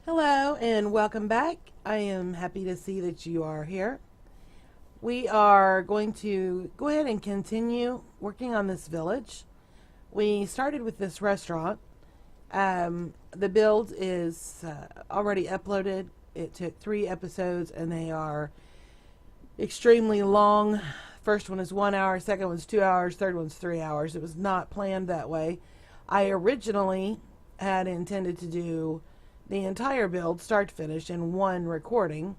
Hello and welcome back. I am happy to see that you are here. We are going to go ahead and continue working on this village. We started with this restaurant. The build is already uploaded. It took 3 episodes and they are extremely long. First one is 1 hour, second one's 2 hours, third one's 3 hours. It was not planned that way. I originally had intended to do the entire build, start to finish, in one recording,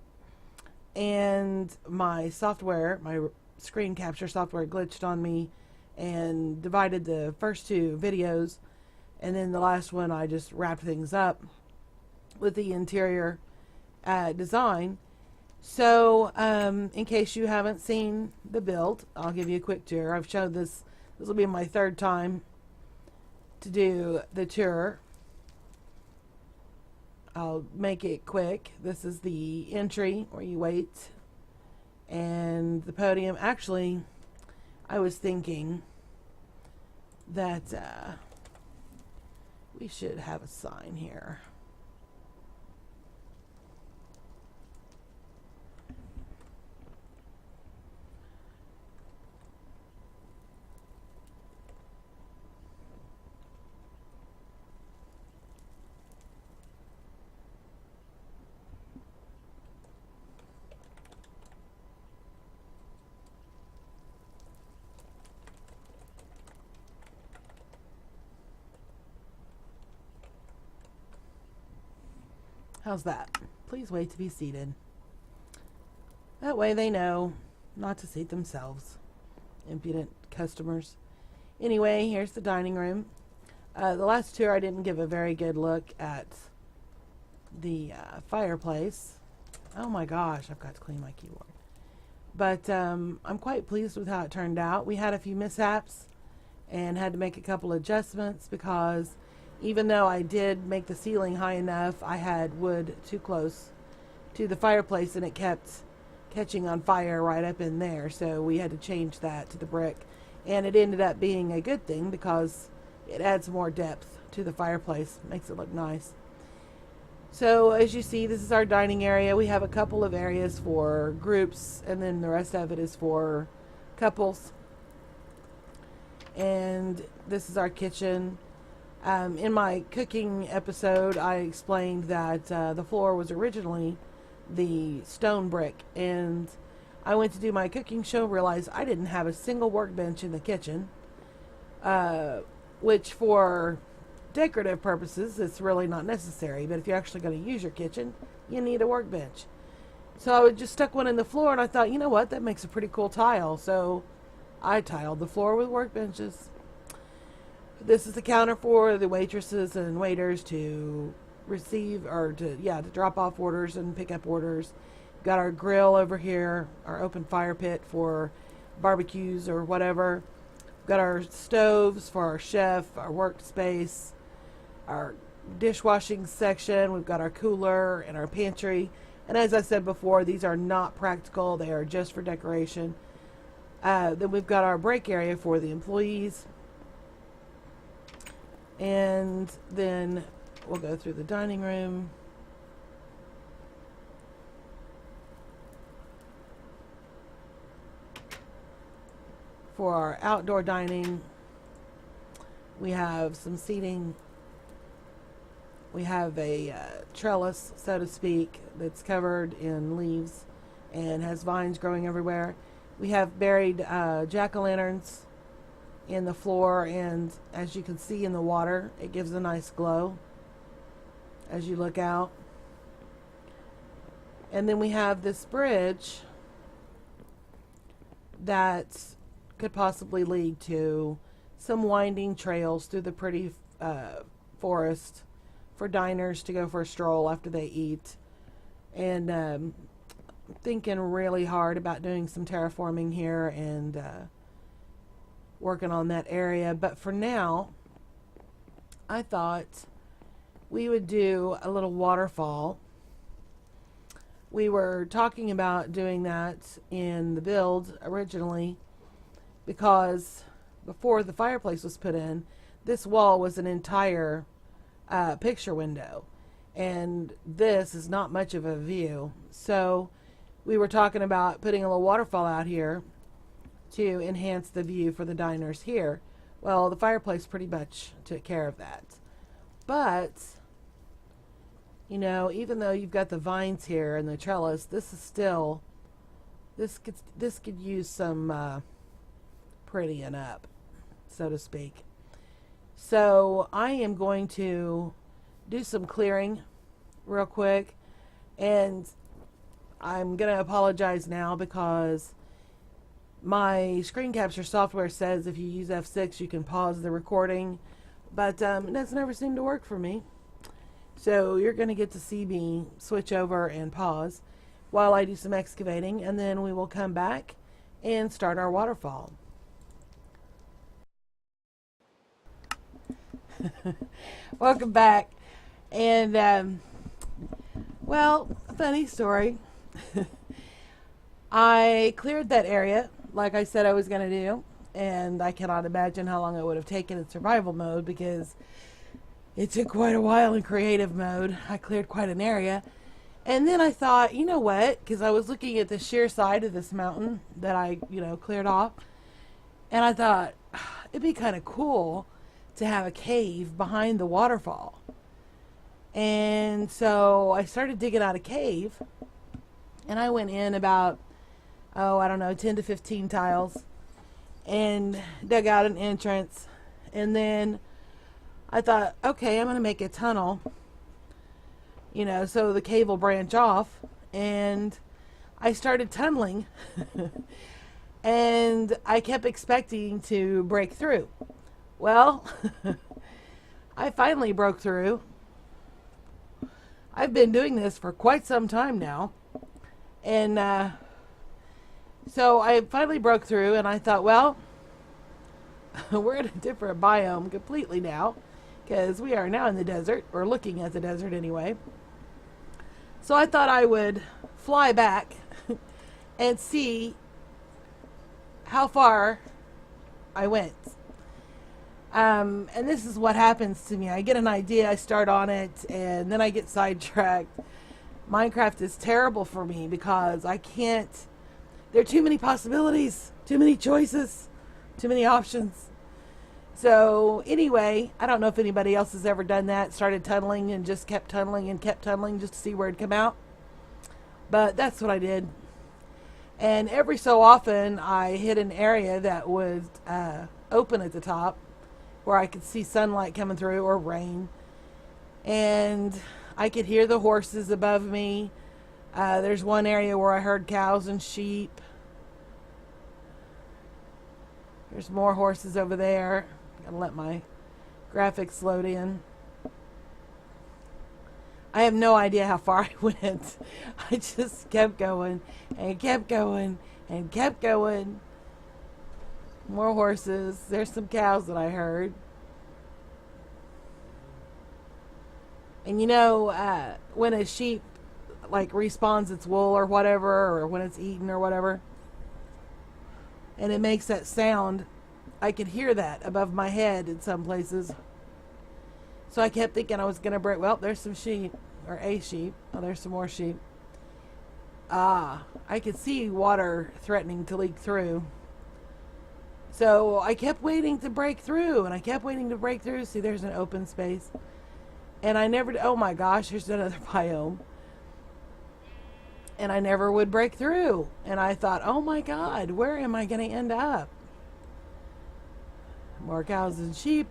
and my software, my screen capture software, glitched on me and divided the first 2 videos, and then the last one I just wrapped things up with the interior design. So in case you haven't seen the build, I'll give you a quick tour. I've showed this will be my 3rd time to do the tour. I'll make it quick. This is the entry where you wait, and the podium. Actually, I was thinking that we should have a sign here. How's that? Please wait to be seated. That way they know not to seat themselves. Impudent customers. Anyway, here's the dining room. The last tour I didn't give a very good look at the fireplace. Oh my gosh, I've got to clean my keyboard. But I'm quite pleased with how it turned out. We had a few mishaps and had to make a couple adjustments because even though I did make the ceiling high enough, I had wood too close to the fireplace and it kept catching on fire right up in there. So we had to change that to the brick. And it ended up being a good thing because it adds more depth to the fireplace, makes it look nice. So as you see, this is our dining area. We have a couple of areas for groups, and then the rest of it is for couples. And this is our kitchen. In my cooking episode, I explained that the floor was originally the stone brick, and I went to do my cooking show, realized I didn't have a single workbench in the kitchen, which for decorative purposes, it's really not necessary, but if you're actually going to use your kitchen, you need a workbench. So I just stuck one in the floor, and I thought, you know what, that makes a pretty cool tile, so I tiled the floor with workbenches. This is the counter for the waitresses and waiters to receive or to drop off orders and pick up orders. Got our grill over here, our open fire pit for barbecues or whatever. Got our stoves for our chef, our workspace, our dishwashing section. We've got our cooler and our pantry. And as I said before, these are not practical. They are just for decoration. Then we've got our break area for the employees. And then we'll go through the dining room. For our outdoor dining, we have some seating. We have a trellis, so to speak, that's covered in leaves and has vines growing everywhere. We have buried jack-o'-lanterns in the floor, and as you can see in the water, it gives a nice glow as you look out. And then we have this bridge that could possibly lead to some winding trails through the pretty forest for diners to go for a stroll after they eat. And I'm thinking really hard about doing some terraforming here and working on that area, but for now I thought we would do a little waterfall. We were talking about doing that in the build originally because before the fireplace was put in, this wall was an entire picture window, and this is not much of a view. So we were talking about putting a little waterfall out here to enhance the view for the diners here. Well, the fireplace pretty much took care of that. But, you know, even though you've got the vines here and the trellis, this is still, this could use some prettying up, so to speak. So I am going to do some clearing real quick, and I'm going to apologize now because my screen capture software says if you use F6 you can pause the recording, but it doesn't ever seem to work for me. So you're going to get to see me switch over and pause while I do some excavating, and then we will come back and start our waterfall. Welcome back. And well, funny story. I cleared that area like I said I was going to do, and I cannot imagine how long it would have taken in survival mode because it took quite a while in creative mode. I cleared quite an area, and then I thought, you know what, because I was looking at the sheer side of this mountain that I, cleared off, and I thought it'd be kind of cool to have a cave behind the waterfall. And so I started digging out a cave, and I went in about, I don't know, 10 to 15 tiles, and dug out an entrance. And then I thought, okay, I'm going to make a tunnel, so the cave will branch off. And I started tunneling, and I kept expecting to break through. Well, I finally broke through. I've been doing this for quite some time now, and so I finally broke through, and I thought, well, we're in a different biome completely now, because we are now in the desert, or looking at the desert anyway. So I thought I would fly back and see how far I went. And this is what happens to me. I get an idea, I start on it, and then I get sidetracked. Minecraft is terrible for me because I can't, there are too many possibilities, too many choices, too many options. So anyway, I don't know if anybody else has ever done that, started tunneling and just kept tunneling and kept tunneling just to see where it'd come out. But that's what I did. And every so often I hit an area that was open at the top, where I could see sunlight coming through or rain, and I could hear the horses above me. There's one area where I heard cows and sheep. There's more horses over there. Gotta let my graphics load in. I have no idea how far I went. I just kept going and kept going and kept going. More horses. There's some cows that I heard. And when a sheep respawns its wool or whatever, or when it's eaten or whatever, and it makes that sound, I could hear that above my head in some places. So I kept thinking I was going to break. Well, there's some sheep, or a sheep. Oh, there's some more sheep. I could see water threatening to leak through. So I kept waiting to break through, and I kept waiting to break through. See, there's an open space. And I never, oh my gosh, there's another biome. And I never would break through. And I thought, oh my God, where am I going to end up? More cows and sheep.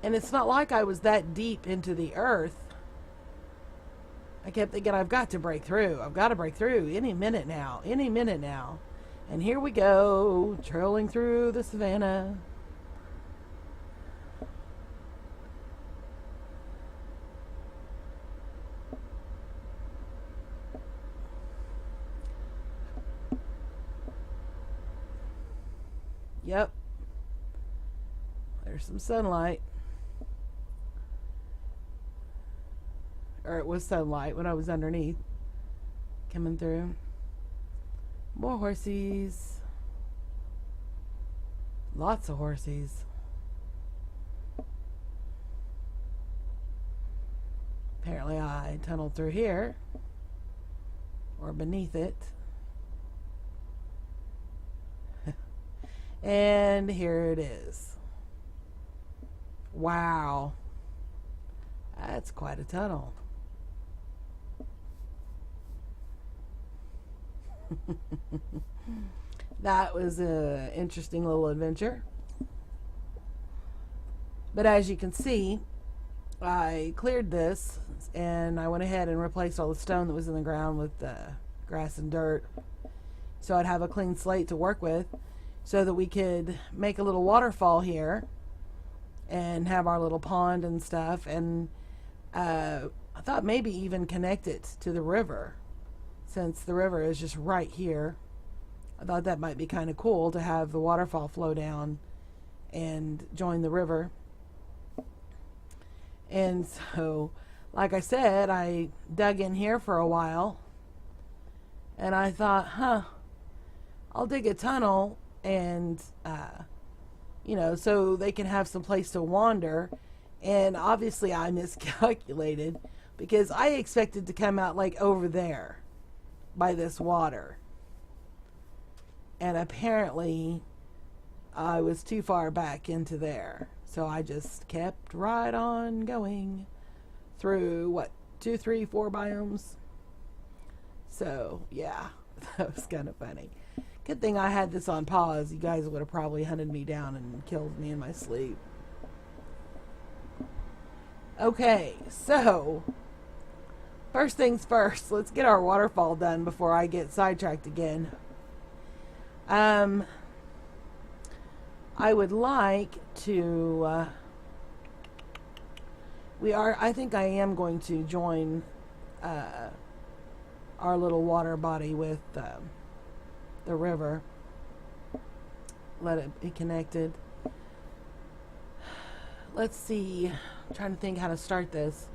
And it's not like I was that deep into the earth. I kept thinking, I've got to break through. I've got to break through any minute now. Any minute now. And here we go, trolling through the savannah. Yep. There's some sunlight. Or it was sunlight when I was underneath. Coming through. More horsies. Lots of horsies. Apparently I tunneled through here, or beneath it. And here it is. Wow. That's quite a tunnel. That was an interesting little adventure. But as you can see, I cleared this and I went ahead and replaced all the stone that was in the ground with grass and dirt, so I'd have a clean slate to work with, so that we could make a little waterfall here and have our little pond and stuff. And I thought maybe even connect it to the river, since the river is just right here. I thought that might be kind of cool to have the waterfall flow down and join the river. And so, like I said, I dug in here for a while, and I thought, I'll dig a tunnel, and so they can have some place to wander. And obviously I miscalculated, because I expected to come out like over there by this water, and apparently I was too far back into there. So I just kept right on going through 2, 3, 4 biomes. So yeah, that was kind of funny. Good thing I had this on pause. You guys would have probably hunted me down and killed me in my sleep. Okay, so first things first, let's get our waterfall done before I get sidetracked again. I would like to I think I am going to join our little water body with the river. Let it be connected. Let's see. I'm trying to think how to start this.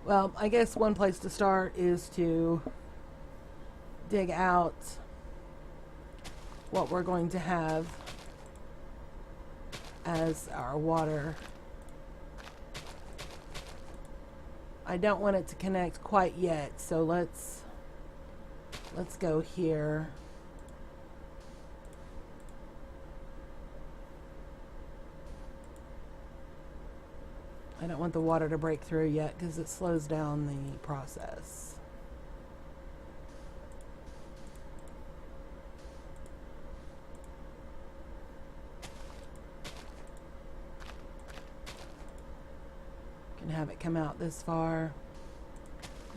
Well, I guess one place to start is to dig out what we're going to have as our water. I don't want it to connect quite yet, so let's go here. I don't want the water to break through yet, because it slows down the process. Can have it come out this far.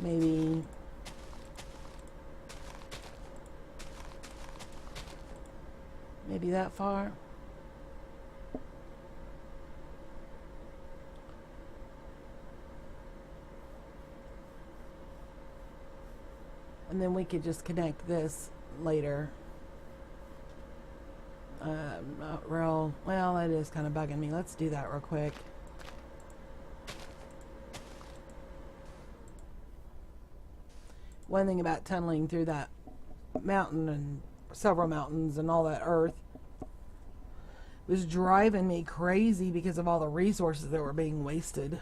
Maybe that far. And then we could just connect this later. Not real. Well, that is kind of bugging me. Let's do that real quick. One thing about tunneling through that mountain and several mountains and all that earth was driving me crazy because of all the resources that were being wasted.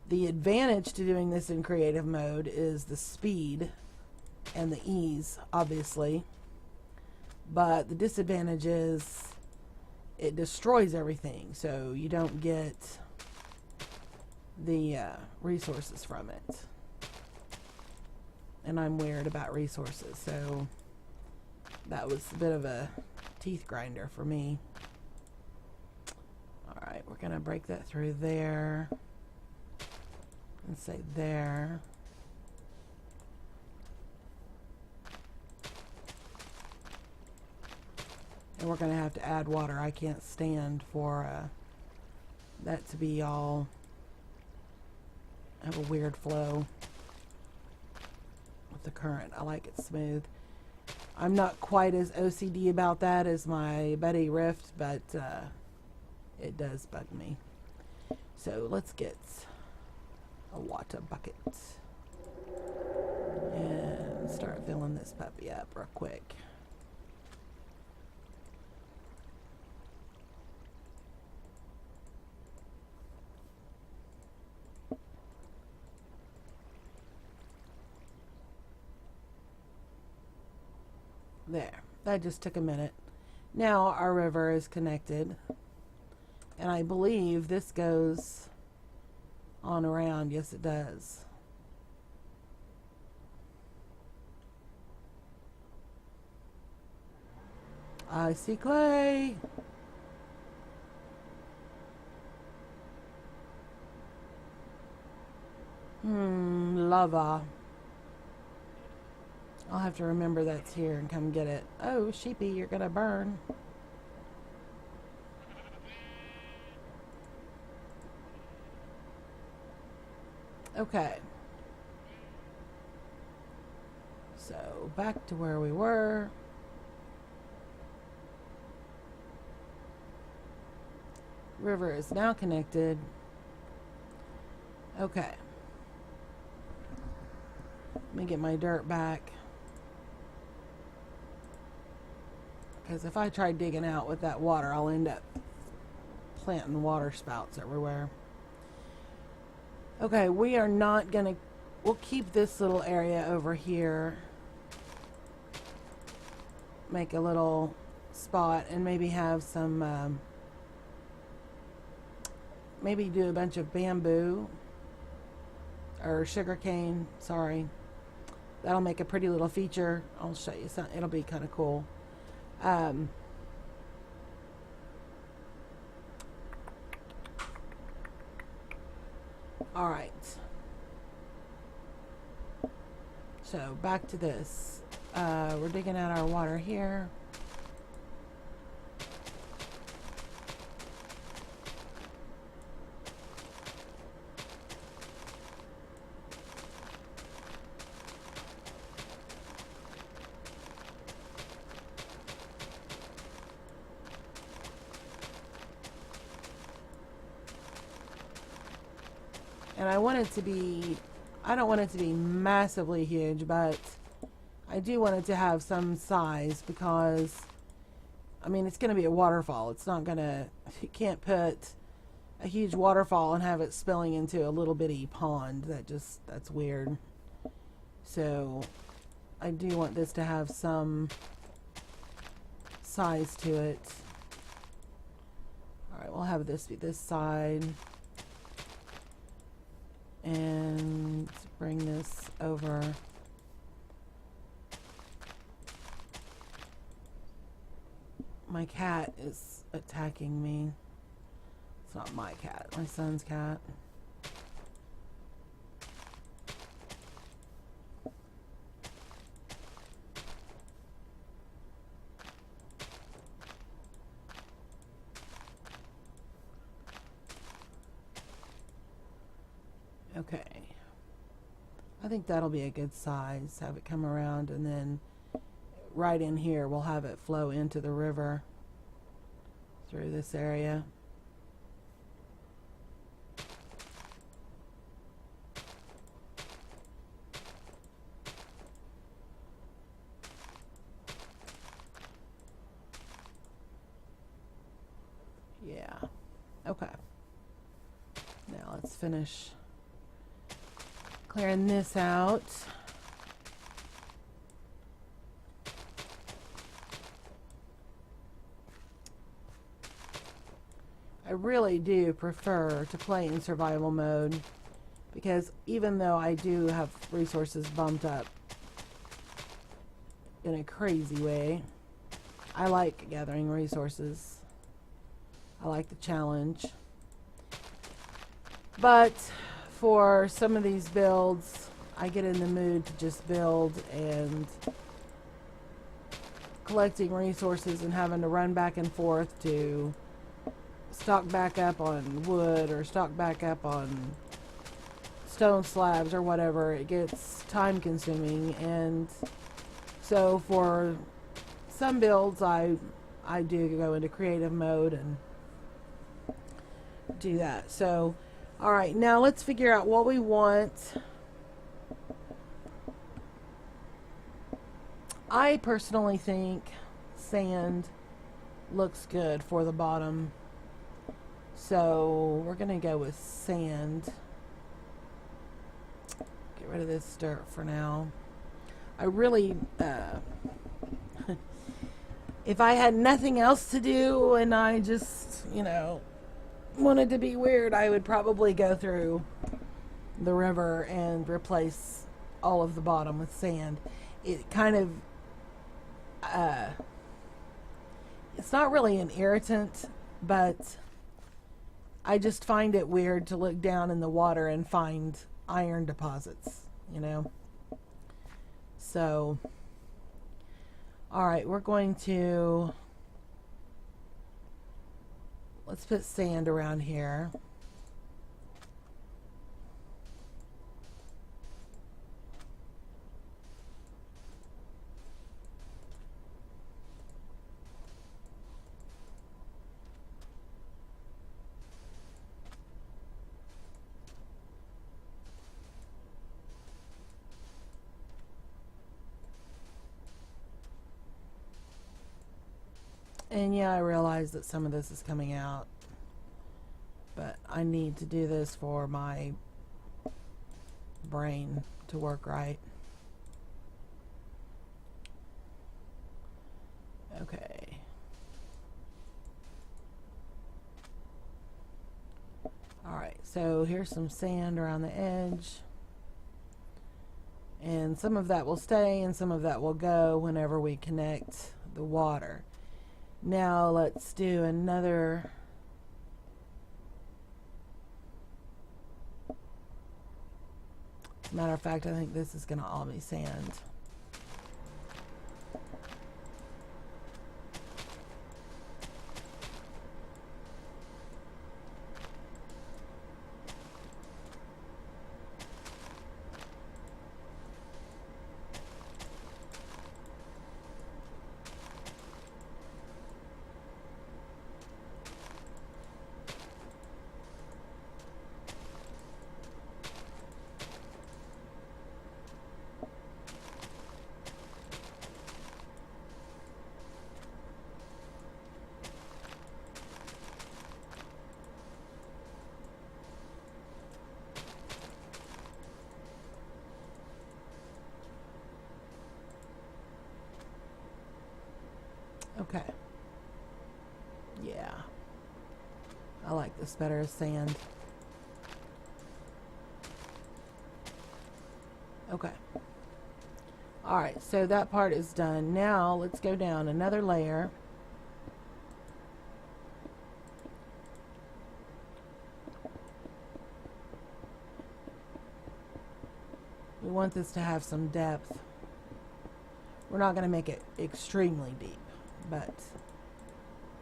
The advantage to doing this in creative mode is the speed and the ease, obviously. But the disadvantage is it destroys everything, so you don't get the resources from it. And I'm weird about resources, so that was a bit of a teeth grinder for me. Alright, we're going to break that through there. And say there. And we're going to have to add water. I can't stand for that to be all have a weird flow with the current. I like it smooth. I'm not quite as OCD about that as my buddy Rift, but it does bug me. So let's get a water bucket and start filling this puppy up real quick. There. That just took a minute. Now our river is connected. And I believe this goes on around. Yes, it does. I see clay. Lava. I'll have to remember that's here and come get it. Oh, sheepy, you're gonna burn. Okay. So, back to where we were. River is now connected. Okay. Let me get my dirt back. Because if I try digging out with that water, I'll end up planting water spouts everywhere. Okay, we are not going to... We'll keep this little area over here. Make a little spot and maybe have some... maybe do a bunch of bamboo. Or sugarcane, sorry. That'll make a pretty little feature. I'll show you something. It'll be kind of cool. All right. So back to this. We're digging out our water here. And I want it to be, I don't want it to be massively huge, but I do want it to have some size because, I mean, it's going to be a waterfall. It's not going to, you can't put a huge waterfall and have it spilling into a little bitty pond. That's weird. So I do want this to have some size to it. All right, we'll have this be this side. And bring this over. My cat is attacking me. It's not my cat, my son's cat. Okay, I think that'll be a good size. Have it come around, and then right in here we'll have it flow into the river through this area. Yeah, okay. Now let's finish clearing this out. I really do prefer to play in survival mode because even though I do have resources bumped up in a crazy way, I like gathering resources. I like the challenge. But for some of these builds, I get in the mood to just build, and collecting resources and having to run back and forth to stock back up on wood or stock back up on stone slabs or whatever, it gets time consuming. And so for some builds I do go into creative mode and do that. So alright, now let's figure out what we want. I personally think sand looks good for the bottom. So we're going to go with sand. Get rid of this dirt for now. I really, if I had nothing else to do and I just, you know, wanted to be weird, I would probably go through the river and replace all of the bottom with sand. It kind of, it's not really an irritant, but I just find it weird to look down in the water and find iron deposits, you know? So, alright, we're going to, let's put sand around here. And yeah, I realize that some of this is coming out, but I need to do this for my brain to work right. Okay. Alright, so here's some sand around the edge. And some of that will stay and some of that will go whenever we connect the water. Now let's do another. As a matter of fact, I think this is going to all be sand. Okay. Yeah. I like this better as sand. Okay. Alright, so that part is done. Now let's go down another layer. We want this to have some depth. We're not going to make it extremely deep, but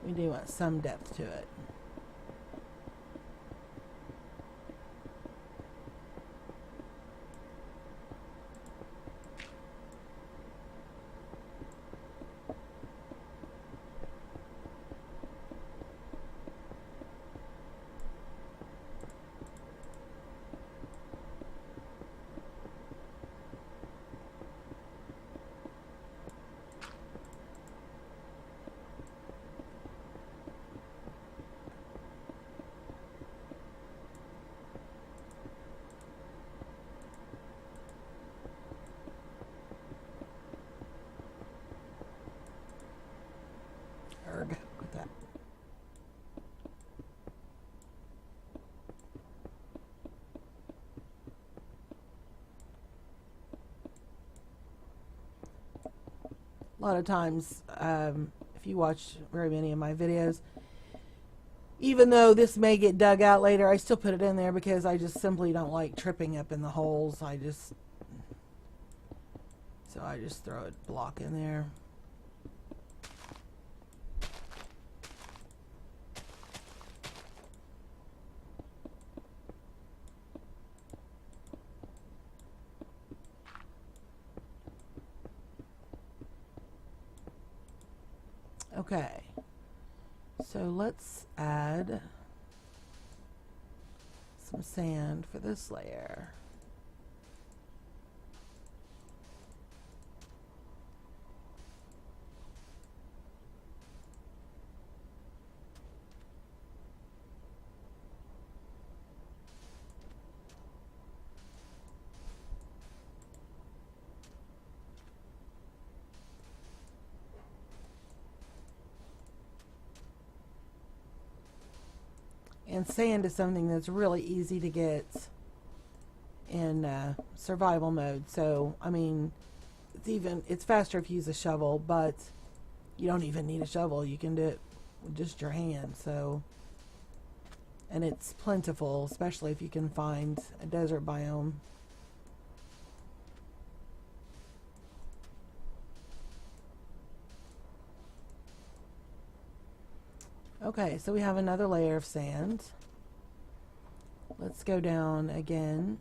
we do want some depth to it. With that. A lot of times, if you watch very many of my videos, even though this may get dug out later, I still put it in there because I just simply don't like tripping up in the holes. So I just throw a block in there. Okay, so let's add some sand for this layer. And sand is something that's really easy to get in survival mode. So, I mean, it's faster if you use a shovel, but you don't even need a shovel. You can do it with just your hand. So, and it's plentiful, especially if you can find a desert biome. Okay, so we have another layer of sand. Let's go down again.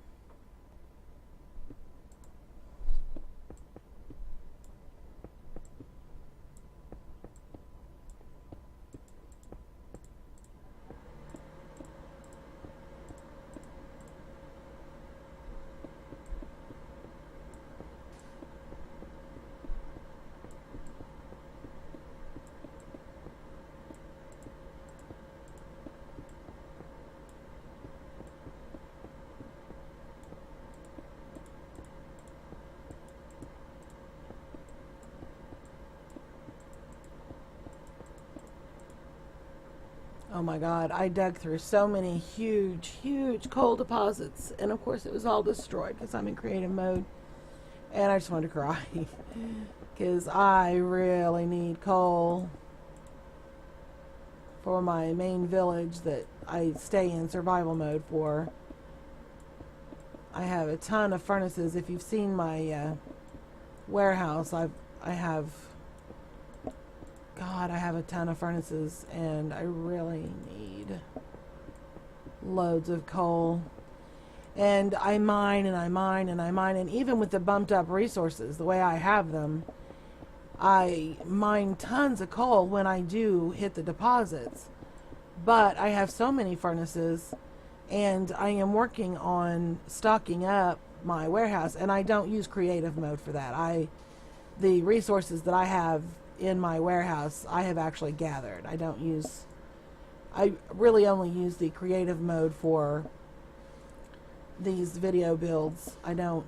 Oh my God, I dug through so many huge coal deposits. And of course it was all destroyed because I'm in creative mode. And I just wanted to cry. Because I really need coal for my main village that I stay in survival mode for. I have a ton of furnaces. If you've seen my warehouse, I have a ton of furnaces, and I really need loads of coal. And I mine and I mine and I mine, and even with the bumped up resources, the way I have them, I mine tons of coal when I do hit the deposits. But I have so many furnaces, and I am working on stocking up my warehouse, and I don't use creative mode for that. The resources that I have in my warehouse, I have actually gathered. I really only use the creative mode for these video builds. I don't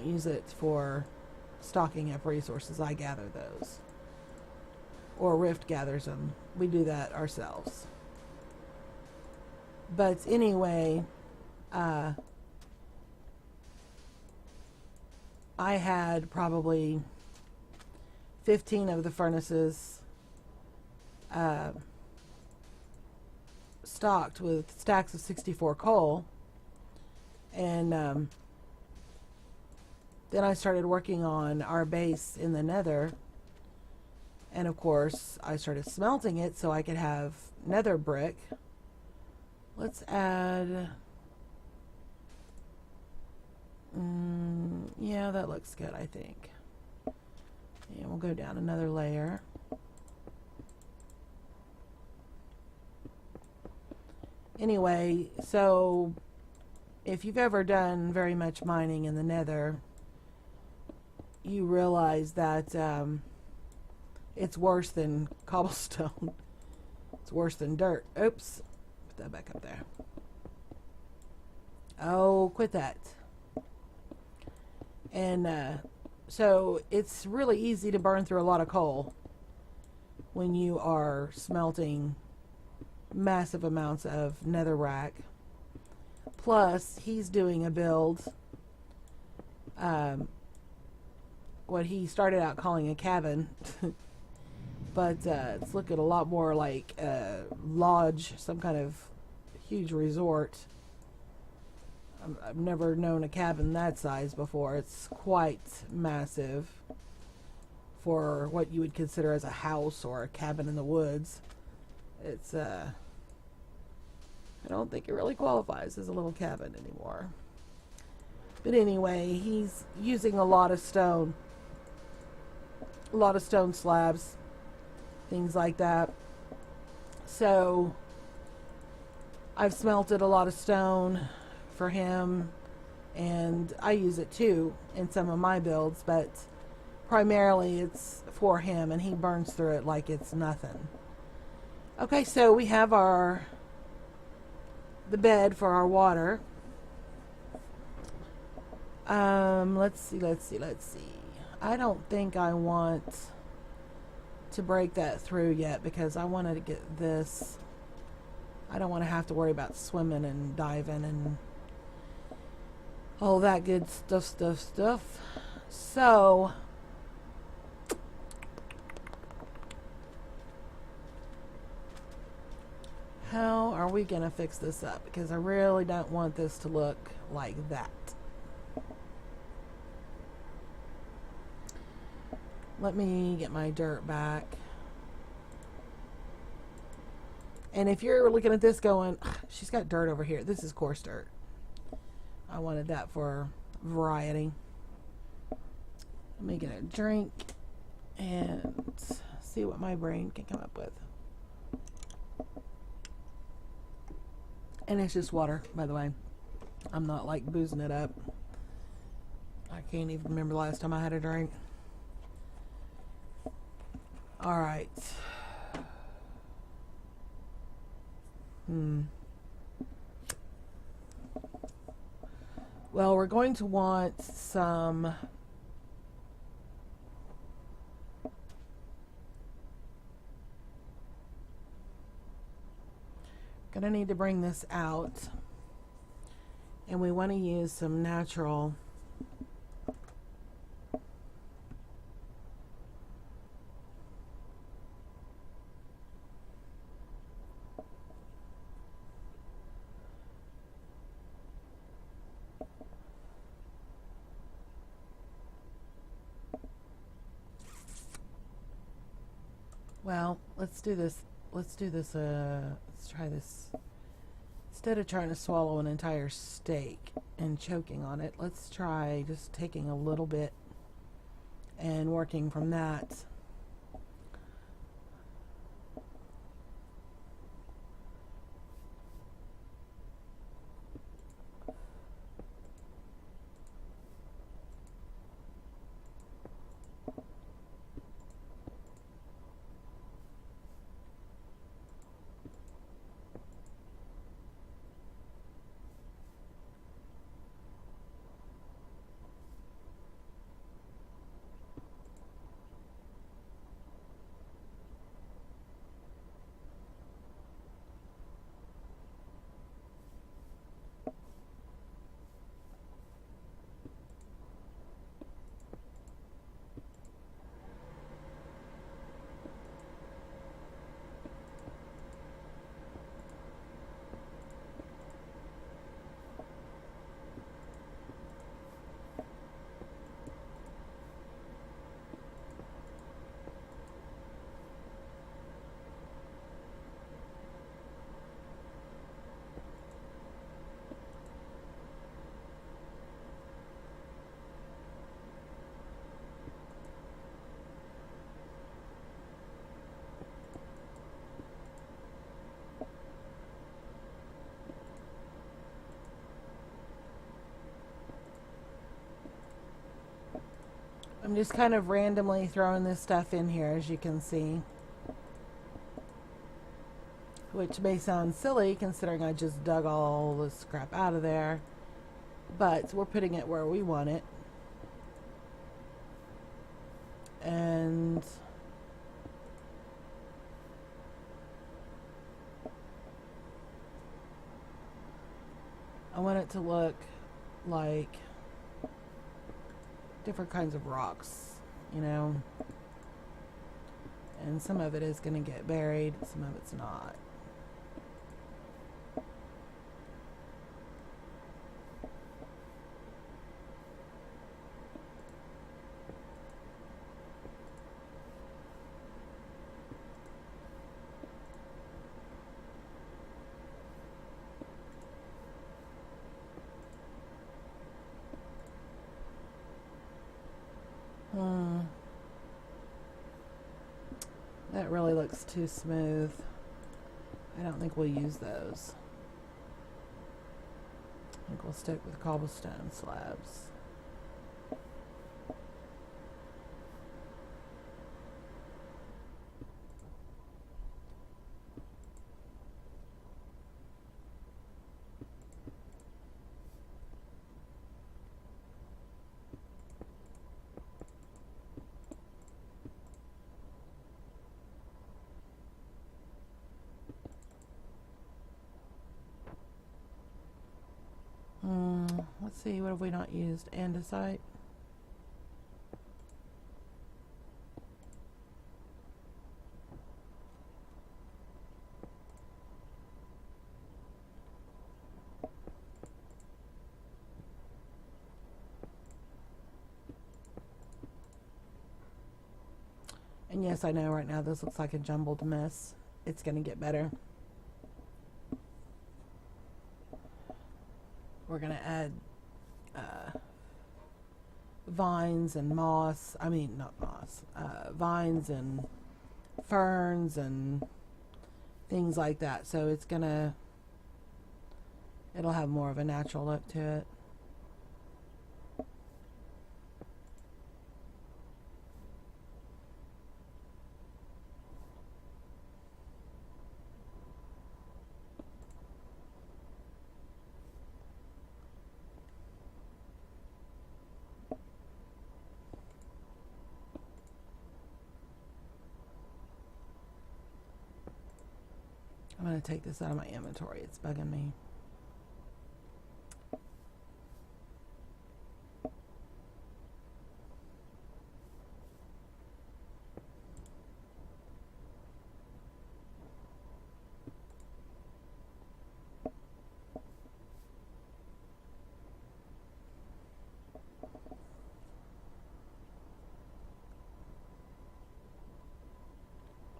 use it for stocking up resources. I gather those. Or Rift gathers them. We do that ourselves. But anyway, I had probably 15 of the furnaces stocked with stacks of 64 coal, and then I started working on our base in the nether, and of course I started smelting it so I could have nether brick. Let's add yeah, that looks good, I think. And we'll go down another layer. Anyway, so if you've ever done very much mining in the nether, you realize that it's worse than cobblestone. It's worse than dirt. Oops. Put that back up there. Oh, quit that. And so it's really easy to burn through a lot of coal when you are smelting massive amounts of netherrack. Plus, he's doing a build, what he started out calling a cabin, but it's looking a lot more like a lodge, some kind of huge resort. I've never known a cabin that size before. It's quite massive for what you would consider as a house or a cabin in the woods. It's I don't think it really qualifies as a little cabin anymore. But anyway, he's using a lot of stone slabs, things like that. So I've smelted a lot of stone for him, and I use it too in some of my builds, but primarily it's for him, and he burns through it like it's nothing. Okay, so we have the bed for our water. Let's see. I don't think I want to break that through yet, because I wanted to get this. I don't want to have to worry about swimming and diving and all that good stuff. So how are we going to fix this up? Because I really don't want this to look like that. Let me get my dirt back. And if you're looking at this going, she's got dirt over here. This is coarse dirt. I wanted that for variety. Let me get a drink and see what my brain can come up with. And it's just water, by the way. I'm not like boozing it up. I can't even remember the last time I had a drink. All right. Well, we're going to want some gonna need to bring this out, and we want to use some natural let's do this. Let's try this. Instead of trying to swallow an entire steak and choking on it, let's try just taking a little bit and working from that. I'm just kind of randomly throwing this stuff in here, as you can see, which may sound silly considering I just dug all this crap out of there, but we're putting it where we want it. And I want it to look like different kinds of rocks, you know, and some of it is going to get buried, some of it's not. That really looks too smooth. I don't think we'll use those. I think we'll stick with cobblestone slabs. Let's see, what have we not used? Andesite. And yes, I know right now this looks like a jumbled mess. It's going to get better. We're going to add vines and moss. I mean, not moss. Vines and ferns and things like that. So it's going to, it'll have more of a natural look to it. I'm going to take this out of my inventory. It's bugging me.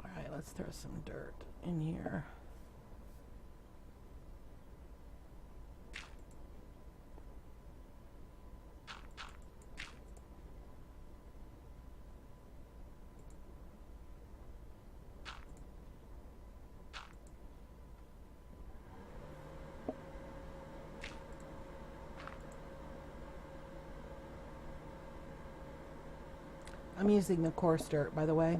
All right, let's throw some dirt in here. I'm using the coarse dirt, by the way.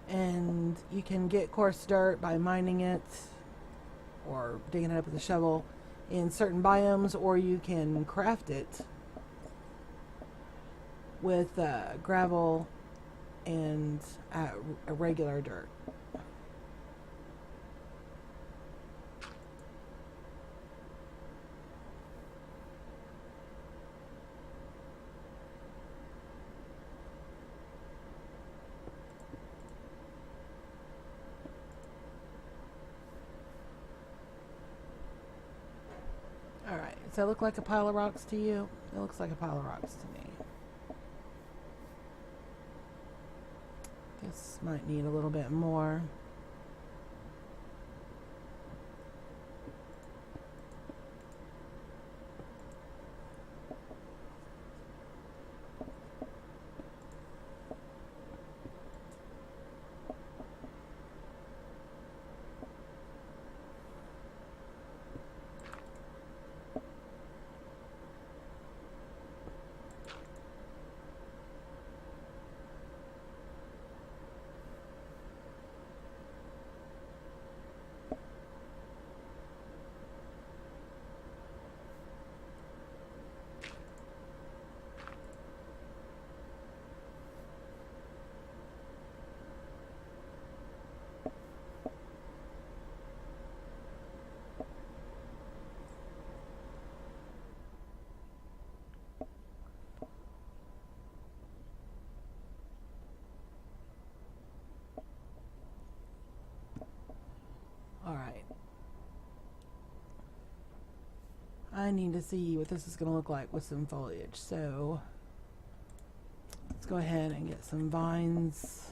And you can get coarse dirt by mining it or digging it up with a shovel in certain biomes, or you can craft it with gravel and a regular dirt. Alright, does that look like a pile of rocks to you? It looks like a pile of rocks to me. This might need a little bit more. Alright. I need to see what this is going to look like with some foliage. So let's go ahead and get some vines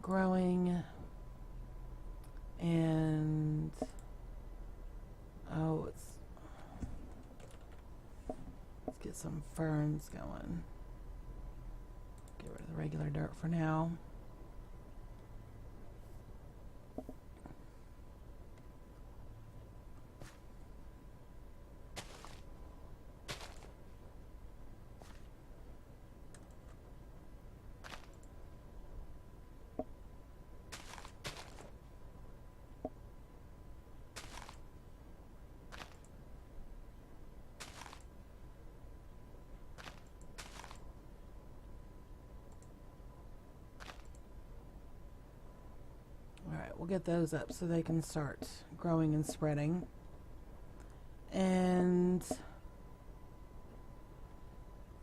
growing. And let's get some ferns going. Get rid of the regular dirt for now. We'll get those up so they can start growing and spreading. And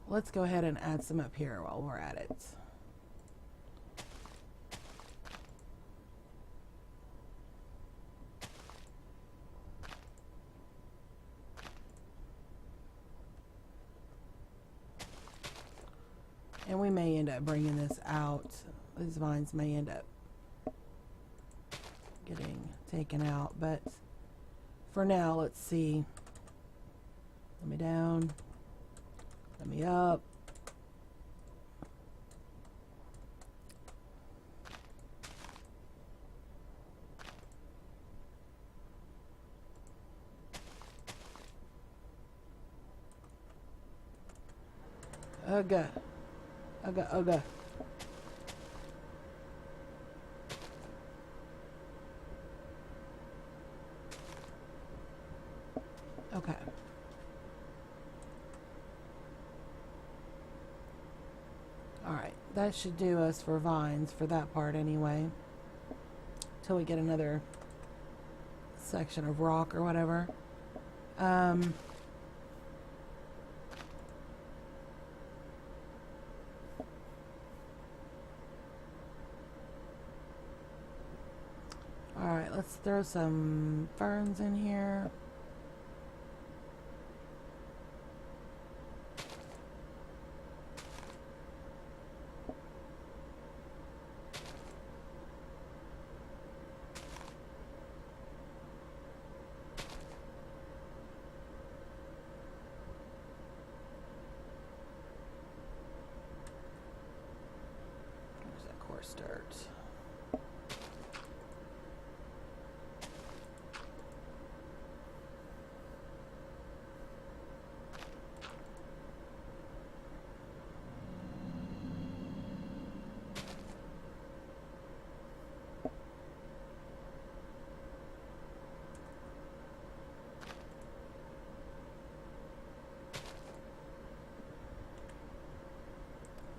let's go ahead and add some up here while we're at it. And we may end up bringing this out. These vines may end up getting taken out, but for now, let's see. Let me down. Let me up. Ugga. Ugga, ugga. Okay. Alright, that should do us for vines for that part anyway. Till we get another section of rock or whatever. Alright, let's throw some ferns in here. There's that coarse dirt.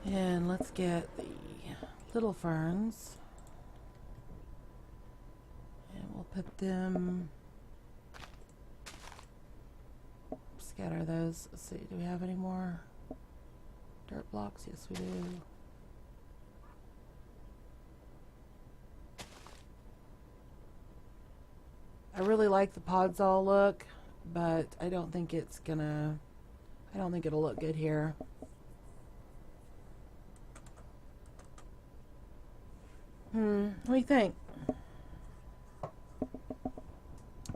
And let's get the little ferns. And we'll put them, scatter those. Let's see, do we have any more dirt blocks? Yes, we do. I really like the podzol look, but I don't think it's gonna, I don't think it'll look good here. What do you think? I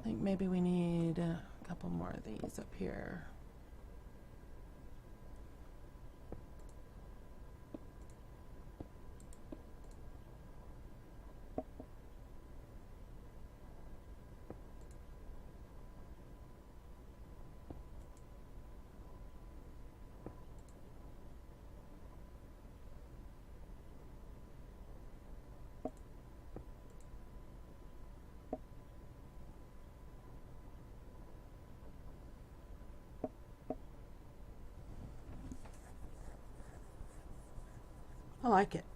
think maybe we need a couple more of these up here. I like it.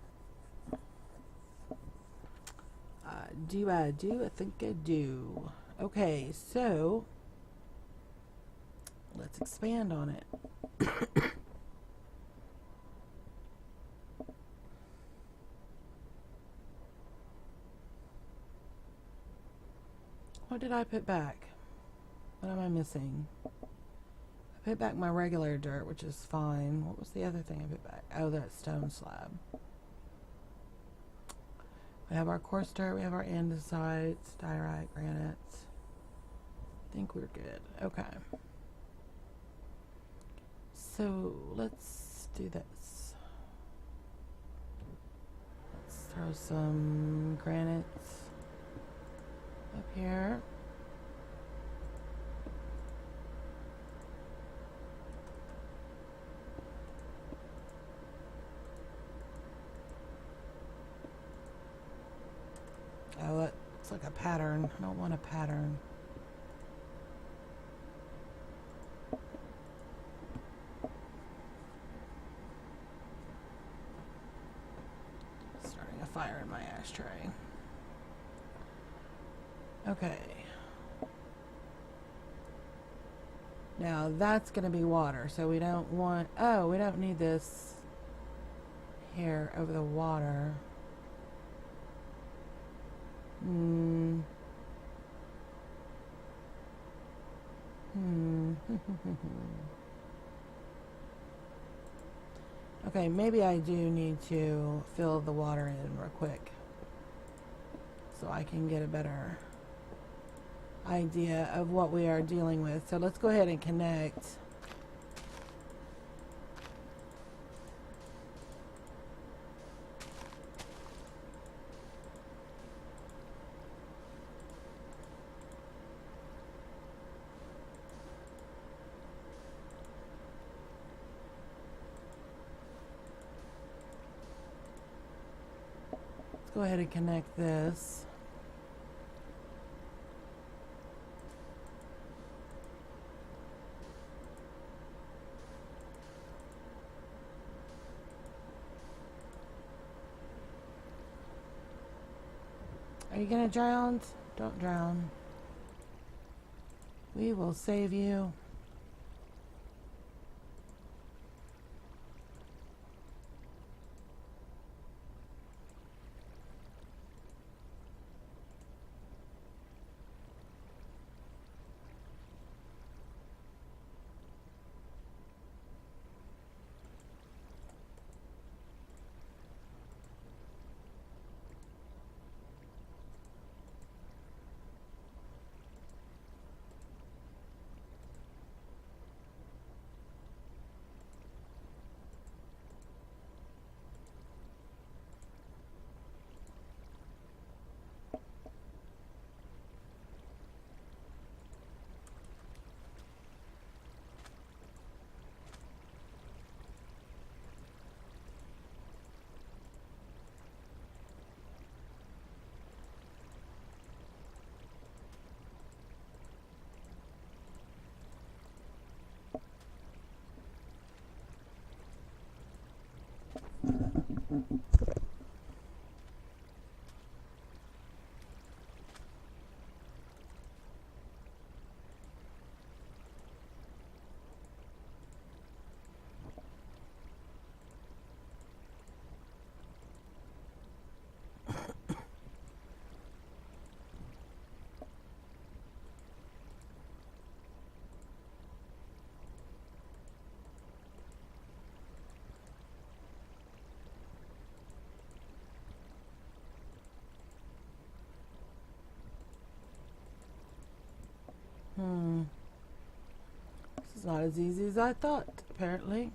Do I do? I think I do. Okay, so let's expand on it. What did I put back? What am I missing? I put back my regular dirt, which is fine. What was the other thing I put back? Oh, that stone slab. We have our coarse dirt, we have our andesites, diorite, granites. I think we're good. Okay. So let's do this. Let's throw some granites up here. Oh, that looks like a pattern. I don't want a pattern. Starting a fire in my ashtray. Okay. Now that's going to be water, so we don't want, oh, we don't need this here over the water. Hmm. Okay, maybe I do need to fill the water in real quick so I can get a better idea of what we are dealing with. So let's go ahead and connect. Go ahead and connect this. Are you gonna drown? Don't drown. We will save you. This is not as easy as I thought, apparently.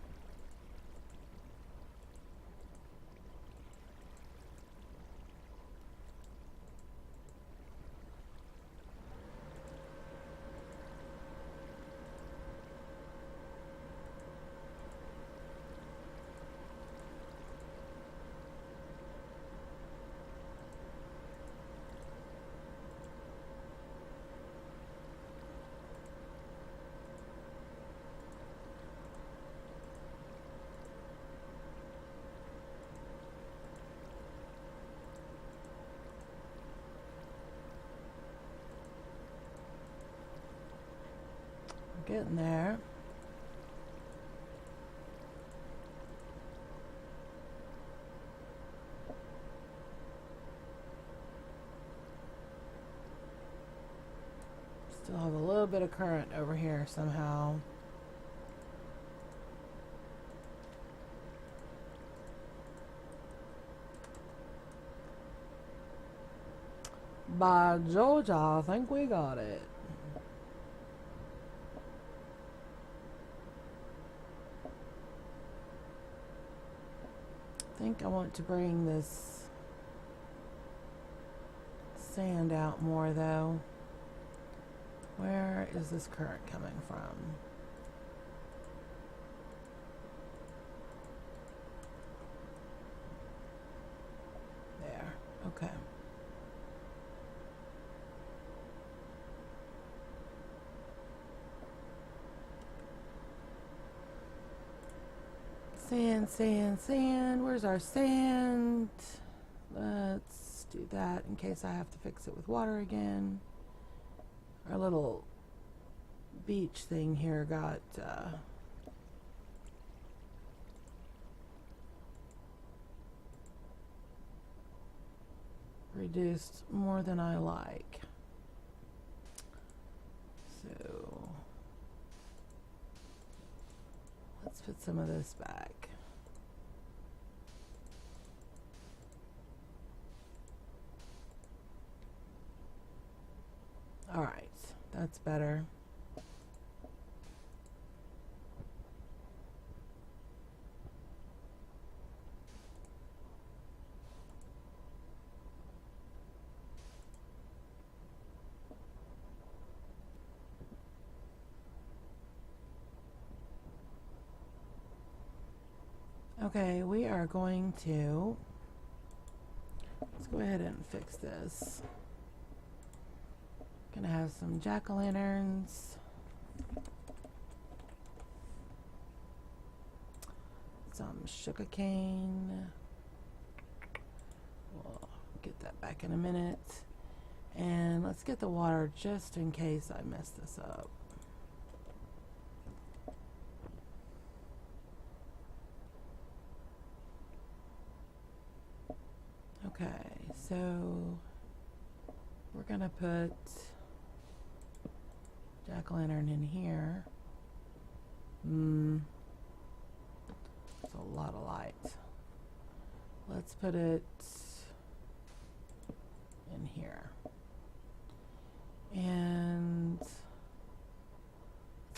Getting there. Still have a little bit of current over here somehow. By Georgia, I think we got it. I think I want to bring this sand out more though. Where is this current coming from? There, okay. Sand, sand, sand. Where's our sand? Let's do that in case I have to fix it with water again. Our little beach thing here got reduced more than I like. So let's put some of this back. All right, that's better. Okay, we are going to, let's go ahead and fix this. Gonna have some jack-o'-lanterns. Some sugarcane. We'll get that back in a minute. And let's get the water just in case I mess this up. Okay, so we're gonna put jack-o'-lantern in here. It's a lot of light. Let's put it in here. And let's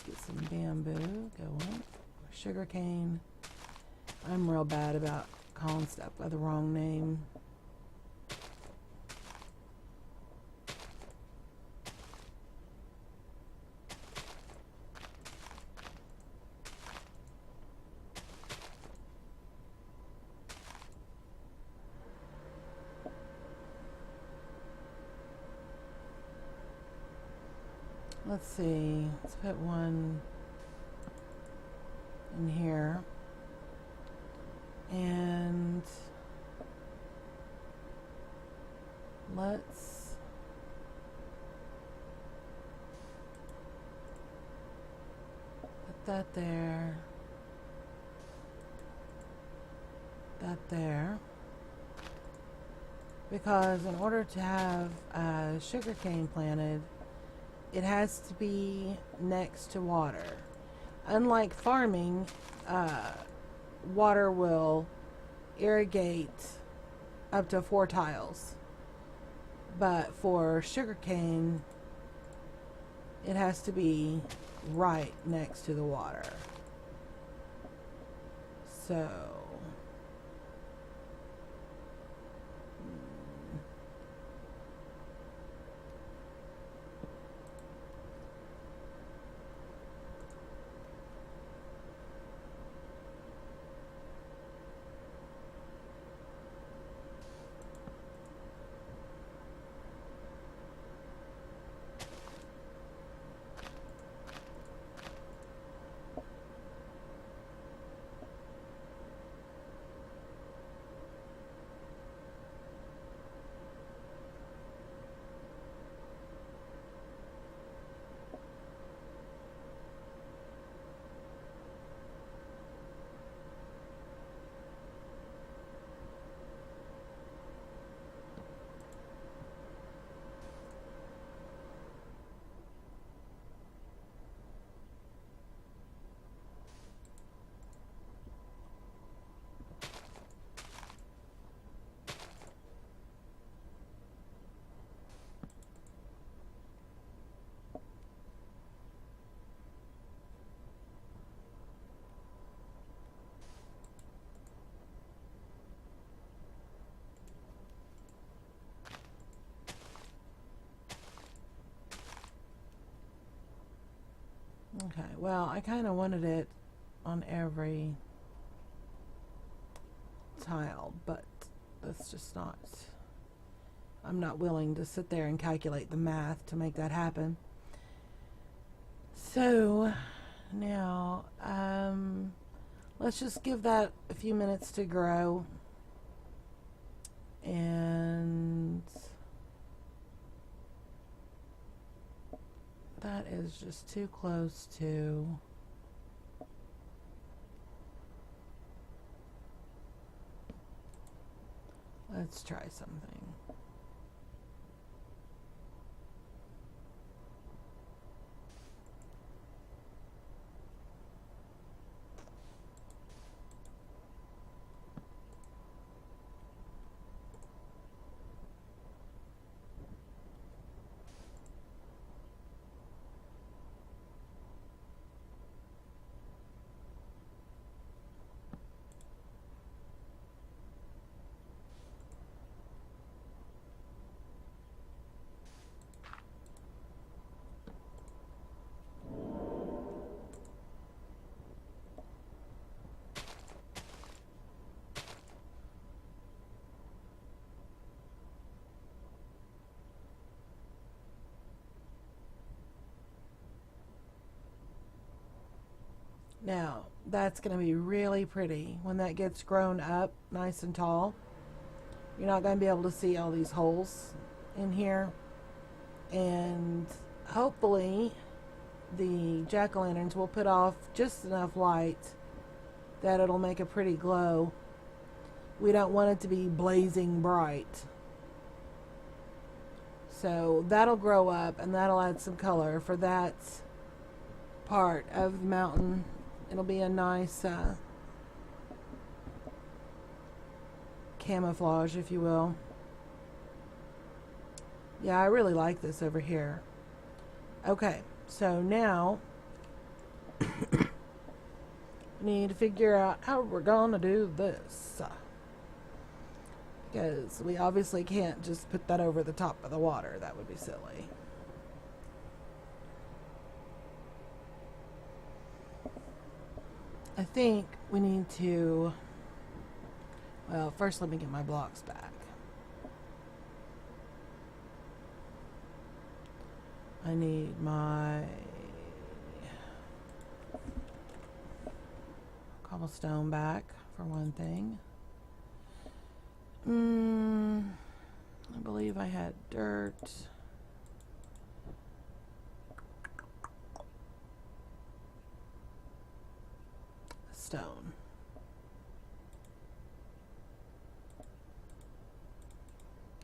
get some bamboo going. Sugarcane. I'm real bad about calling stuff by the wrong name. Let's see, let's put one in here, and let's put that there, that there, because in order to have sugarcane planted, it has to be next to water. Unlike farming, water will irrigate up to 4 tiles. But for sugarcane, it has to be right next to the water. So okay, well, I kind of wanted it on every tile, but that's just not, I'm not willing to sit there and calculate the math to make that happen. So now let's just give that a few minutes to grow, and That is just too close to... Let's try something. Now, that's going to be really pretty when that gets grown up nice and tall. You're not going to be able to see all these holes in here. And hopefully the jack-o'-lanterns will put off just enough light that it'll make a pretty glow. We don't want it to be blazing bright. So that'll grow up and that'll add some color for that part of the mountain. It'll be a nice camouflage, if you will. Yeah, I really like this over here. Okay, so now we need to figure out how we're gonna do this. Because we obviously can't just put that over the top of the water. That would be silly. I think we need to... Well, first let me get my blocks back. I need my cobblestone back, for one thing. I believe I had dirt. Stone.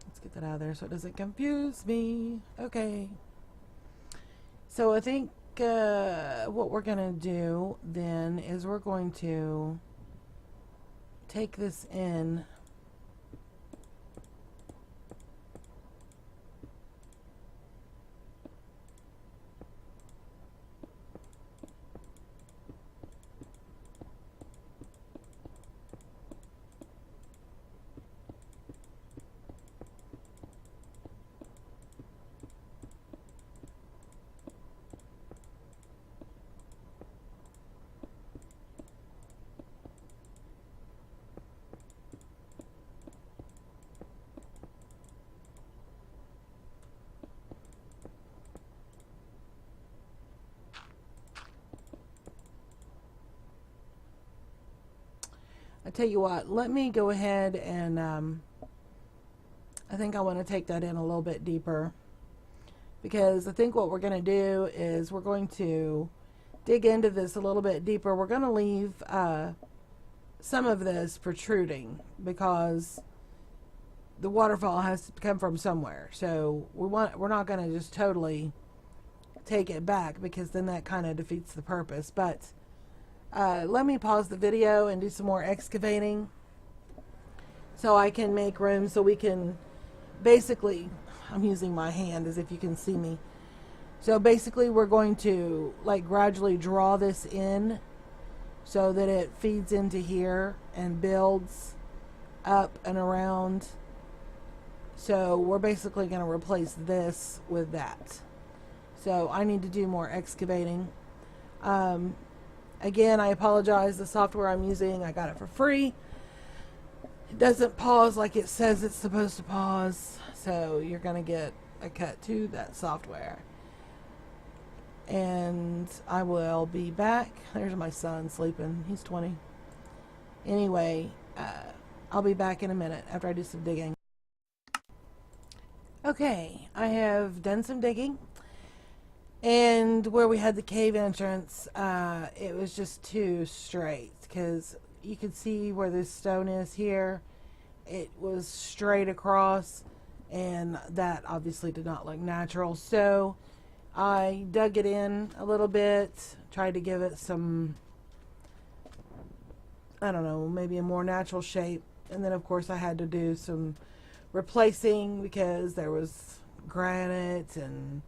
Let's get that out of there so it doesn't confuse me. Okay. So I think what we're going to do then is we're going to take this in. I tell you what, let me go ahead and I think I want to take that in a little bit deeper, because I think what we're going to do is we're going to dig into this a little bit deeper. We're going to leave some of this protruding because the waterfall has to come from somewhere. So we're not going to just totally take it back, because then that kind of defeats the purpose. But let me pause the video and do some more excavating so I can make room so we can basically, I'm using my hand as if you can see me. So basically we're going to like gradually draw this in so that it feeds into here and builds up and around. So we're basically going to replace this with that. So I need to do more excavating. Again, I apologize. The software I'm using, I got it for free. It doesn't pause like it says it's supposed to pause. So you're going to get a cut to that software. And I will be back. There's my son sleeping. He's 20. Anyway, I'll be back in a minute after I do some digging. Okay, I have done some digging. And where we had the cave entrance, it was just too straight because you could see where this stone is here. It was straight across, and that obviously did not look natural. So I dug it in a little bit, tried to give it some, I don't know, maybe a more natural shape. And then, of course, I had to do some replacing because there was granite and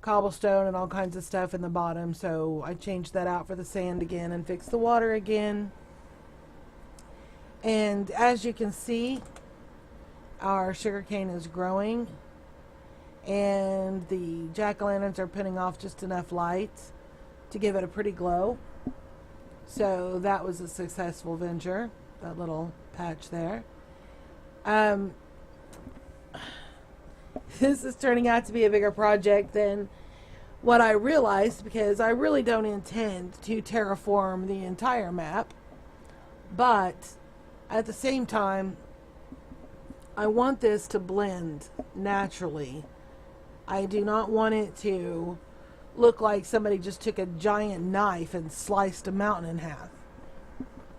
cobblestone and all kinds of stuff in the bottom. So I changed that out for the sand again and fixed the water again. And as you can see, our sugarcane is growing, and the jack-o'-lanterns are putting off just enough light to give it a pretty glow. So that was a successful venture, that little patch there. This is turning out to be a bigger project than what I realized, because I really don't intend to terraform the entire map, but at the same time, I want this to blend naturally. I do not want it to look like somebody just took a giant knife and sliced a mountain in half.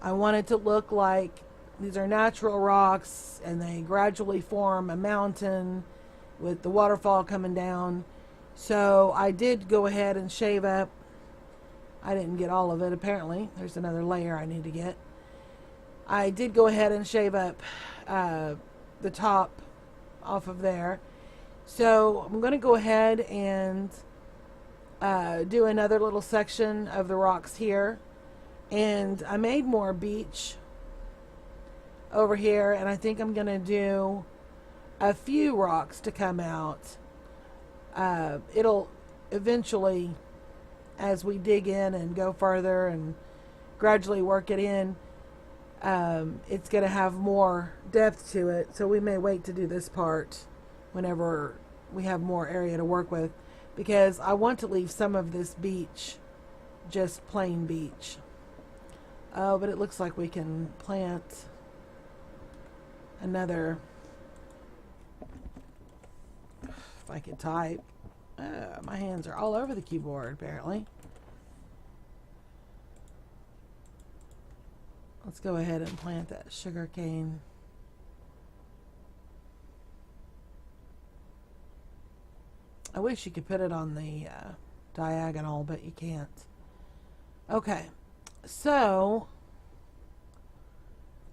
I want it to look like these are natural rocks and they gradually form a mountain with the waterfall coming down. So I did go ahead and shave up. I didn't get all of it, apparently. There's another layer I need to get. I did go ahead and shave up the top off of there. So I'm going to go ahead and do another little section of the rocks here. And I made more beach over here, and I think I'm going to do a few rocks to come out. It'll eventually, as we dig in and go further and gradually work it in, it's going to have more depth to it. So we may wait to do this part whenever we have more area to work with, because I want to leave some of this beach just plain beach. Oh, but it looks like we can plant another, if I could type. My hands are all over the keyboard, apparently. Let's go ahead and plant that sugarcane. I wish you could put it on the diagonal, but you can't. Okay, so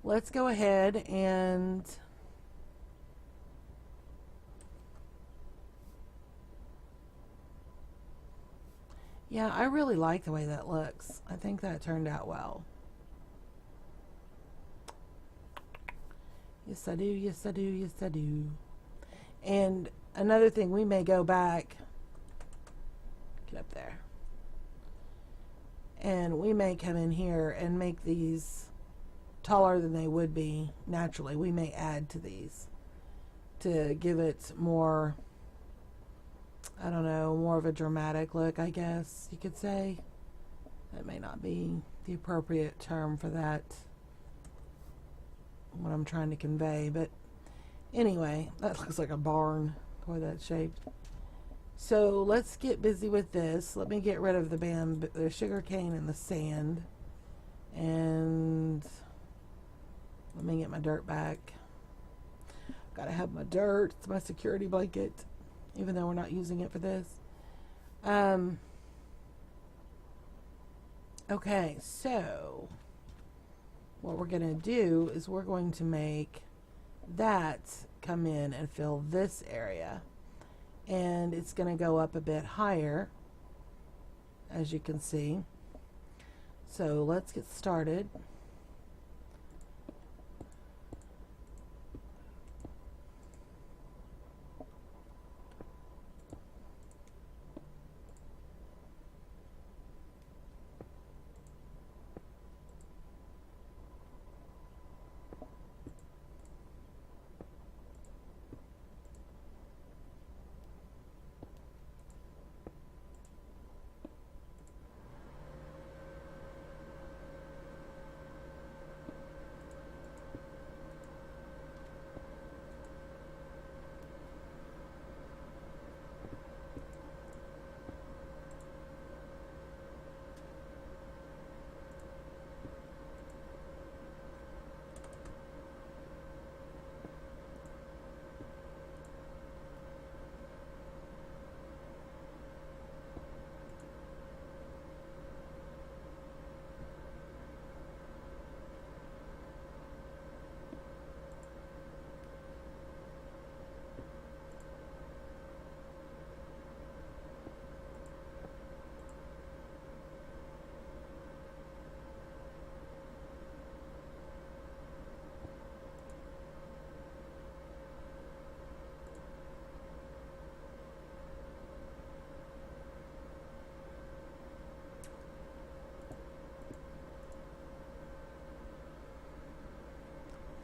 let's go ahead and yeah, I really like the way that looks. I think that turned out well. Yes, I do. Yes, I do. Yes, I do. And another thing, we may go back. Get up there. And we may come in here and make these taller than they would be naturally. We may add to these to give it more, I don't know, more of a dramatic look, I guess you could say. That may not be the appropriate term for that, what I'm trying to convey, but anyway, that looks like a barn, the way that's shaped. So let's get busy with this. Let me get rid of the sugarcane and the sand, and let me get my dirt back. Gotta have my dirt. It's my security blanket, even though we're not using it for this. Okay, so what we're going to do is we're going to make that come in and fill this area. And it's going to go up a bit higher, as you can see. So let's get started.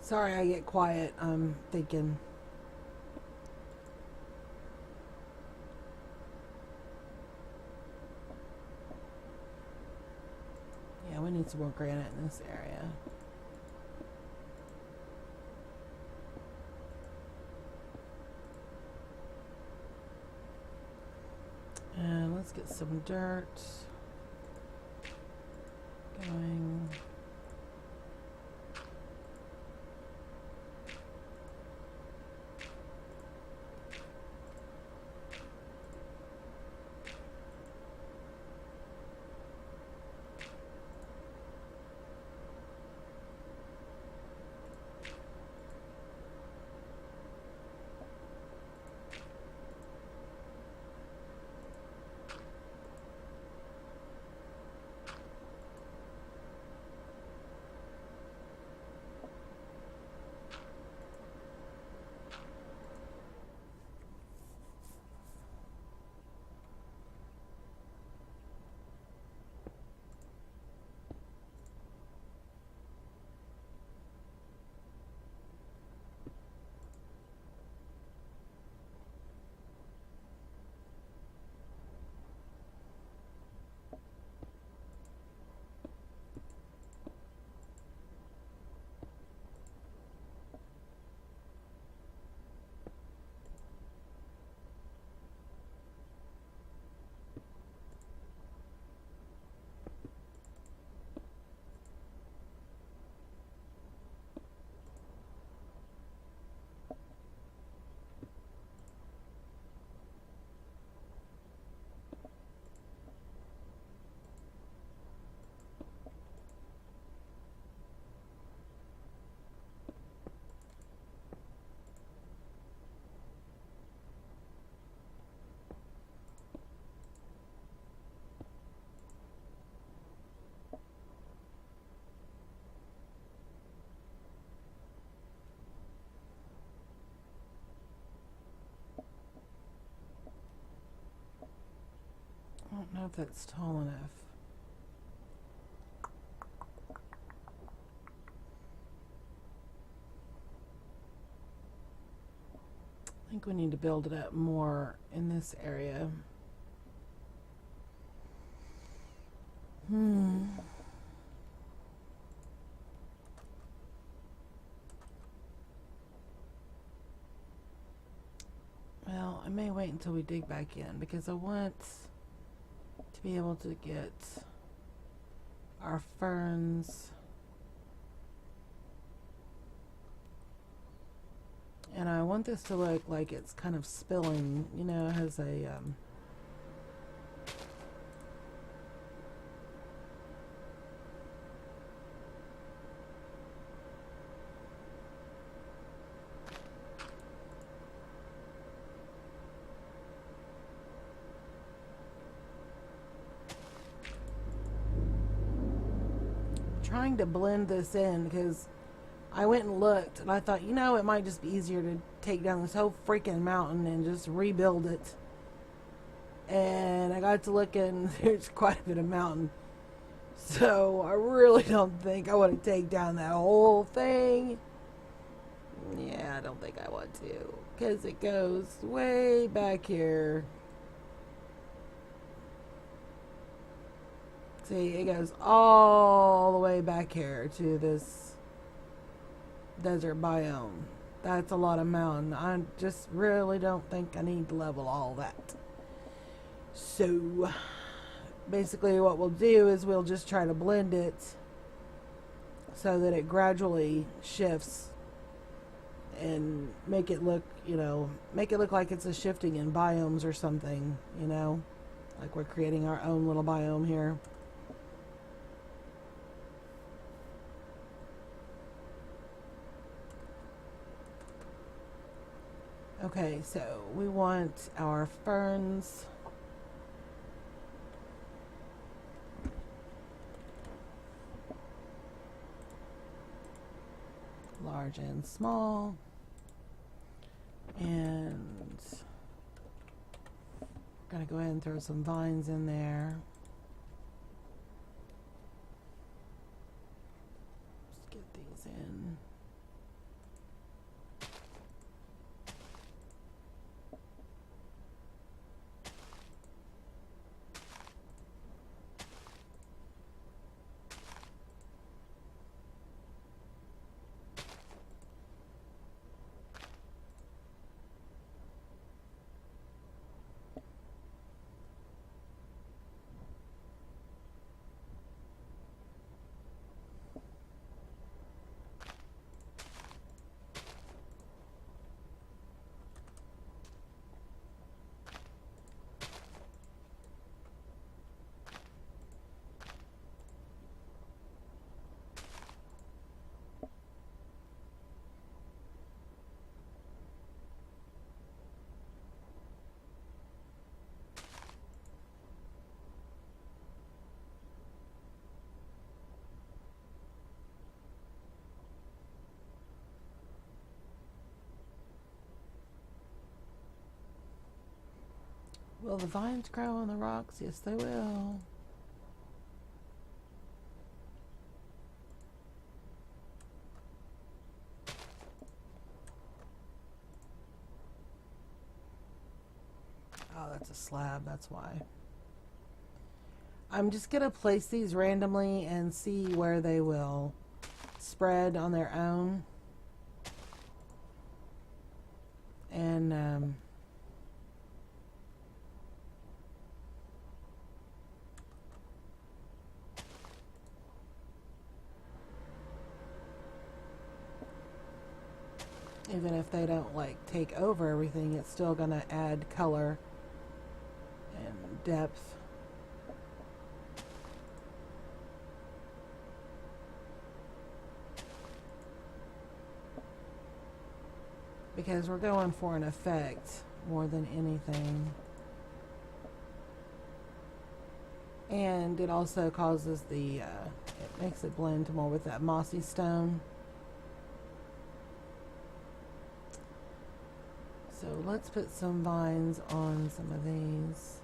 Sorry, I get quiet. I'm thinking. Yeah, we need some more granite in this area. And let's get some dirt going. I don't know if that's tall enough. I think we need to build it up more in this area. Well, I may wait until we dig back in because I want to be able to get our ferns and I want this to look like it's kind of spilling, you know, it has a trying to blend this in because I went and looked and I thought, you know, it might just be easier to take down this whole freaking mountain and just rebuild it. And I got to look and there's quite a bit of mountain. So I really don't think I want to take down that whole thing. Yeah, I don't think I want to because it goes way back here. See, it goes all the way back here to this desert biome. That's a lot of mountain. I just really don't think I need to level all that. So, basically what we'll do is we'll just try to blend it so that it gradually shifts and make it look, you know, make it look like it's a shifting in biomes or something, you know, like we're creating our own little biome here. Okay, so we want our ferns. Large and small. And we're going to go ahead and throw some vines in there. Let's get these in. Will the vines grow on the rocks? Yes, they will. Oh, that's a slab, that's why. I'm just going to place these randomly and see where they will spread on their own. And even if they don't like take over everything, it's still going to add color and depth. Because we're going for an effect more than anything. And it also causes the, it makes it blend more with that mossy stone. So let's put some vines on some of these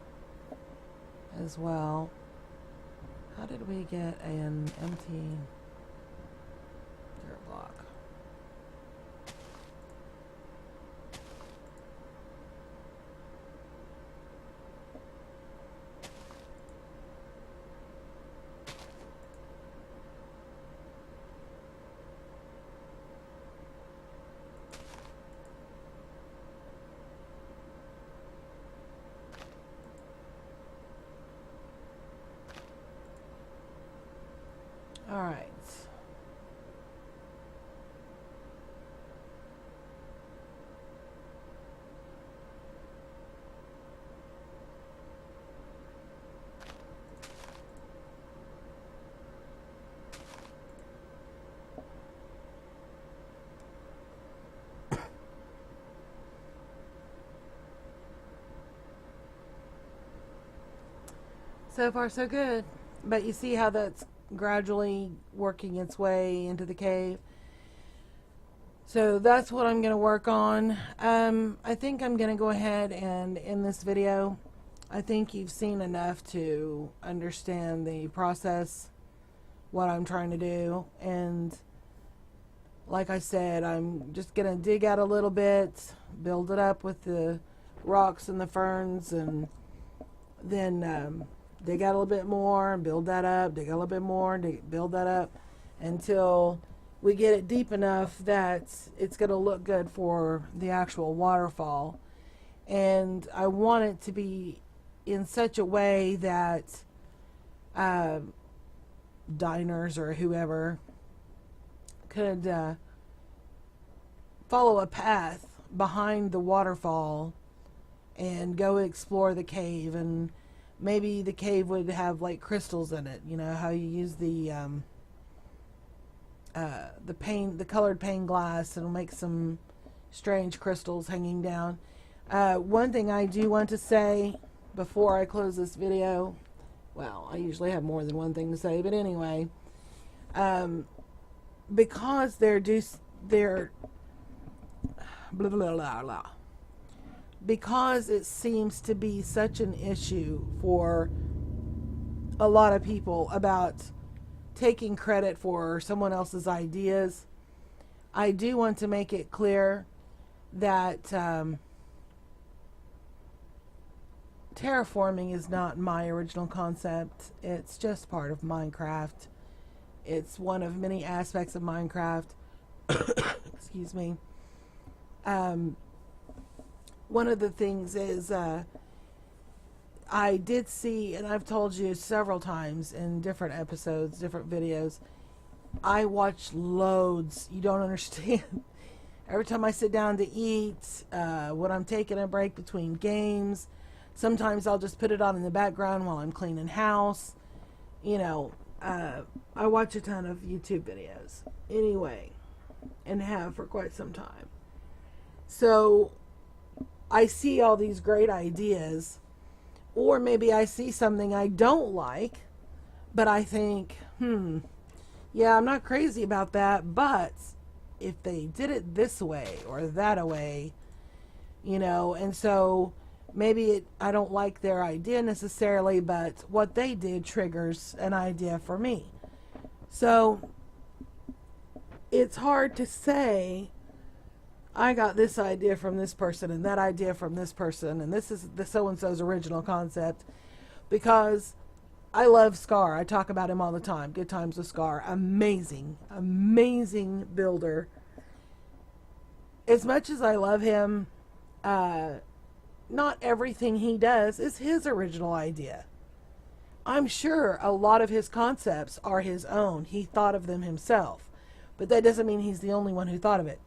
as well. How did we get an empty dirt block? All right. So far, so good. But you see how that's gradually working its way into the cave. So that's what I'm going to work on. I think I'm going to go ahead and end this video. I think you've seen enough to understand the process, what I'm trying to do. And like I said, I'm just going to dig out a little bit, build it up with the rocks and the ferns, and then dig out a little bit more, build that up, dig out a little bit more, build that up until we get it deep enough that it's going to look good for the actual waterfall. And I want it to be in such a way that diners or whoever could follow a path behind the waterfall and go explore the cave. And maybe the cave would have like crystals in it. You know how you use the colored pane glass, and it'll make some strange crystals hanging down. One thing I do want to say before I close this video, well, I usually have more than one thing to say, but anyway, because they're blah, blah, blah, blah. Because it seems to be such an issue for a lot of people about taking credit for someone else's ideas, I do want to make it clear that terraforming is not my original concept. It's just part of Minecraft. It's one of many aspects of Minecraft. Excuse me. One of the things is I did see, and I've told you several times in different episodes, different videos, I watch loads. You don't understand. Every time I sit down to eat, when I'm taking a break between games, sometimes I'll just put it on in the background while I'm cleaning house. You know, I watch a ton of YouTube videos anyway, and have for quite some time. So I see all these great ideas, or maybe I see something I don't like, but I think, yeah, I'm not crazy about that, but if they did it this way or that way, you know, and so maybe I don't like their idea necessarily, but what they did triggers an idea for me. So it's hard to say I got this idea from this person and that idea from this person and this is the so-and-so's original concept, because I love Scar. I talk about him all the time. Good times with Scar. Amazing, amazing builder. As much as I love him, not everything he does is his original idea. I'm sure a lot of his concepts are his own. He thought of them himself. But that doesn't mean he's the only one who thought of it.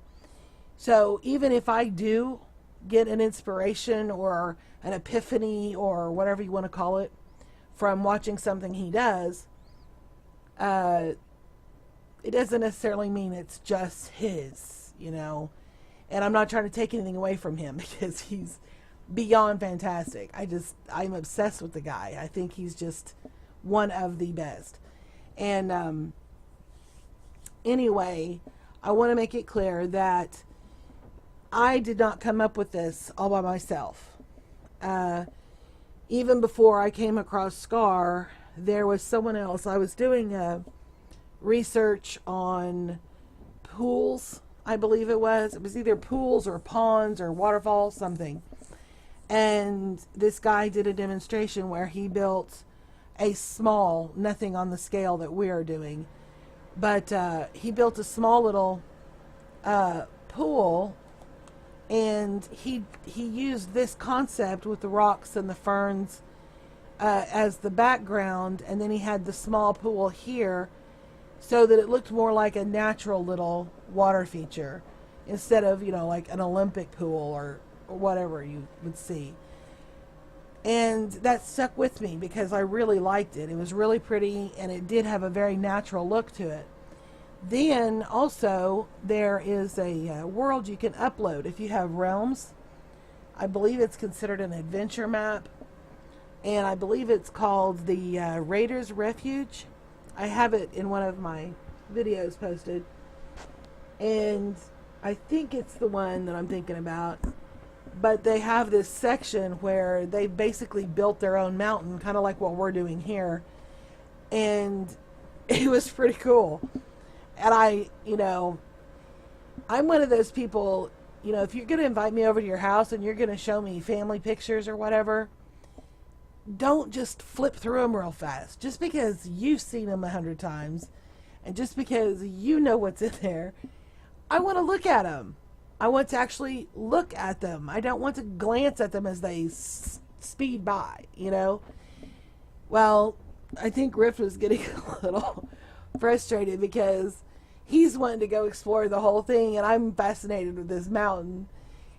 So even if I do get an inspiration or an epiphany or whatever you want to call it from watching something he does, it doesn't necessarily mean it's just his, you know. And I'm not trying to take anything away from him because he's beyond fantastic. I'm obsessed with the guy. I think he's just one of the best. And anyway, I want to make it clear that I did not come up with this all by myself. Even before I came across Scar, there was someone else. I was doing research on pools, I believe it was. It was either pools or ponds or waterfalls, something. And this guy did a demonstration where he built a small, nothing on the scale that we are doing, but he built a small little pool, and he used this concept with the rocks and the ferns as the background, and then he had the small pool here so that it looked more like a natural little water feature instead of, you know, like an Olympic pool or whatever you would see. And that stuck with me because I really liked it. It was really pretty, and it did have a very natural look to it. Then also there is a world you can upload if you have realms. I believe it's considered an adventure map, and I believe it's called the Raiders Refuge. I have it in one of my videos posted, and I think it's the one that I'm thinking about. But they have this section where they basically built their own mountain, kind of like what we're doing here. And it was pretty cool. And I'm one of those people, if you're going to invite me over to your house and you're going to show me family pictures or whatever, don't just flip through them real fast. Just because you've seen them 100 times and just because you know what's in there, I want to look at them. I want to actually look at them. I don't want to glance at them as they speed by, Well, I think Rift was getting a little frustrated because he's wanting to go explore the whole thing, and I'm fascinated with this mountain.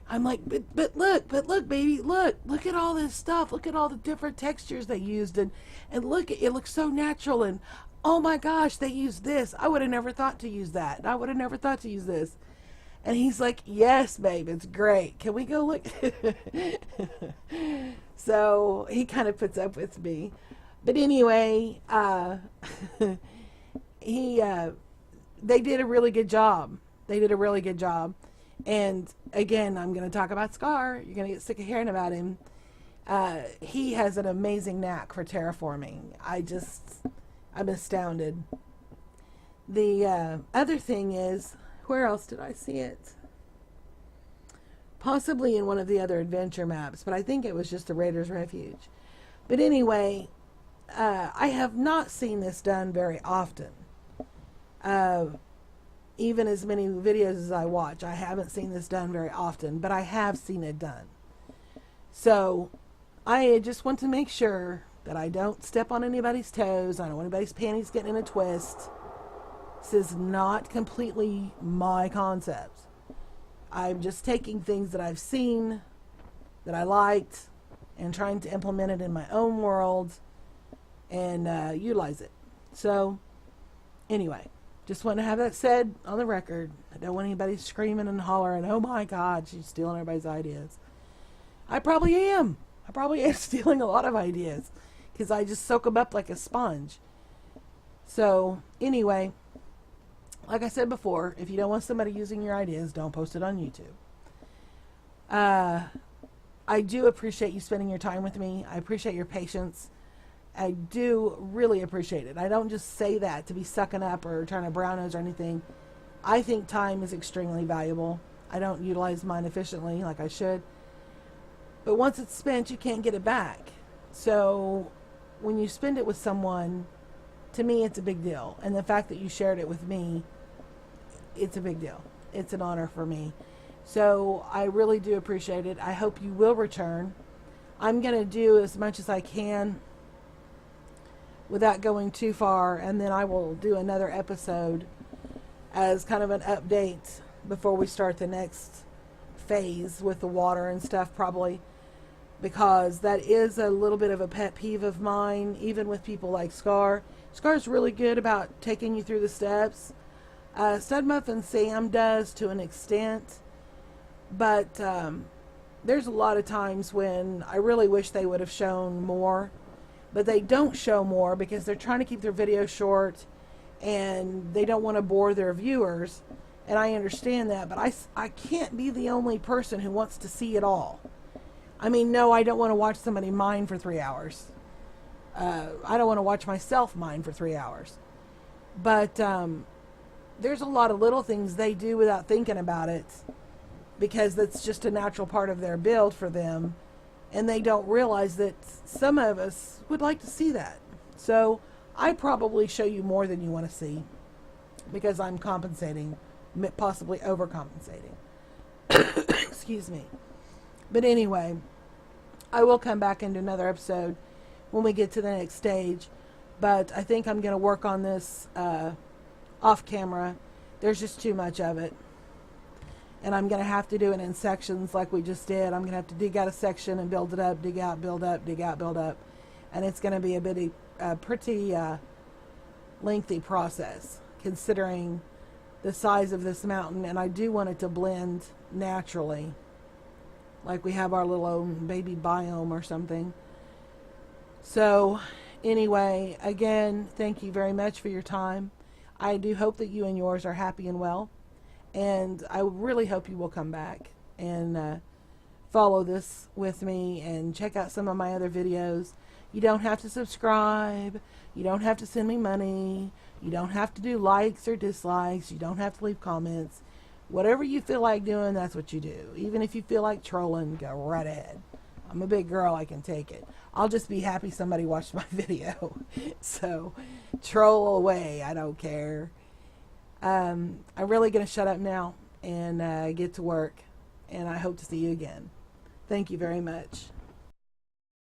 I'm like, but look, baby, look at all this stuff. Look at all the different textures they used, and look, it looks so natural, and oh my gosh, they used this. I would have never thought to use that. And I would have never thought to use this. And he's like, yes, babe, it's great. Can we go look? So he kind of puts up with me. But anyway, they did a really good job. And again, I'm going to talk about Scar. You're going to get sick of hearing about him. He has an amazing knack for terraforming. I'm astounded. The other thing is, where else did I see it? Possibly in one of the other adventure maps, but I think it was just the Raiders Refuge. But anyway, I have not seen this done very often. Even as many videos as I watch, I haven't seen this done very often, but I have seen it done. So I just want to make sure that I don't step on anybody's toes. I don't want anybody's panties getting in a twist. This is not completely my concept. I'm just taking things that I've seen, that I liked, and trying to implement it in my own world and utilize it. So, anyway, just want to have that said on the record. I don't want anybody screaming and hollering, oh my God, she's stealing everybody's ideas. I probably am. Stealing a lot of ideas because I just soak them up like a sponge. So, anyway, like I said before, if you don't want somebody using your ideas, don't post it on YouTube. I do appreciate you spending your time with me. I appreciate your patience. I do really appreciate it. I don't just say that to be sucking up or trying to brown nose or anything. I think time is extremely valuable. I don't utilize mine efficiently like I should. But once it's spent, you can't get it back. So when you spend it with someone, to me, it's a big deal. And the fact that you shared it with me, it's a big deal. It's an honor for me. So I really do appreciate it. I hope you will return. I'm going to do as much as I can without going too far, and then I will do another episode as kind of an update before we start the next phase with the water and stuff, probably, because that is a little bit of a pet peeve of mine, even with people like Scar. Scar's really good about taking you through the steps. Studmuff Sam does to an extent, but there's a lot of times when I really wish they would have shown more, but they don't show more because they're trying to keep their videos short and they don't want to bore their viewers, and I understand that, but I can't be the only person who wants to see it all. I mean, no, I don't want to watch somebody mine for 3 hours. I don't want to watch myself mine for 3 hours. But there's a lot of little things they do without thinking about it, because that's just a natural part of their build for them, and they don't realize that some of us would like to see that. So I probably show you more than you want to see, because I'm compensating, possibly overcompensating. Excuse me. But anyway, I will come back into another episode when we get to the next stage, but I think I'm going to work on this off camera. There's just too much of it, and I'm going to have to do it in sections like we just did. I'm going to have to dig out a section and build it up, dig out, build up, dig out, build up, and it's going to be a pretty lengthy process considering the size of this mountain, and I do want it to blend naturally, like we have our little own baby biome or something. So anyway, again, thank you very much for your time. I do hope that you and yours are happy and well, and I really hope you will come back and follow this with me and check out some of my other videos. You don't have to subscribe. You don't have to send me money. You don't have to do likes or dislikes. You don't have to leave comments. Whatever you feel like doing, that's what you do. Even if you feel like trolling, go right ahead. I'm a big girl, I can take it. I'll just be happy somebody watched my video. So, troll away, I don't care. I'm really going to shut up now and get to work. And I hope to see you again. Thank you very much.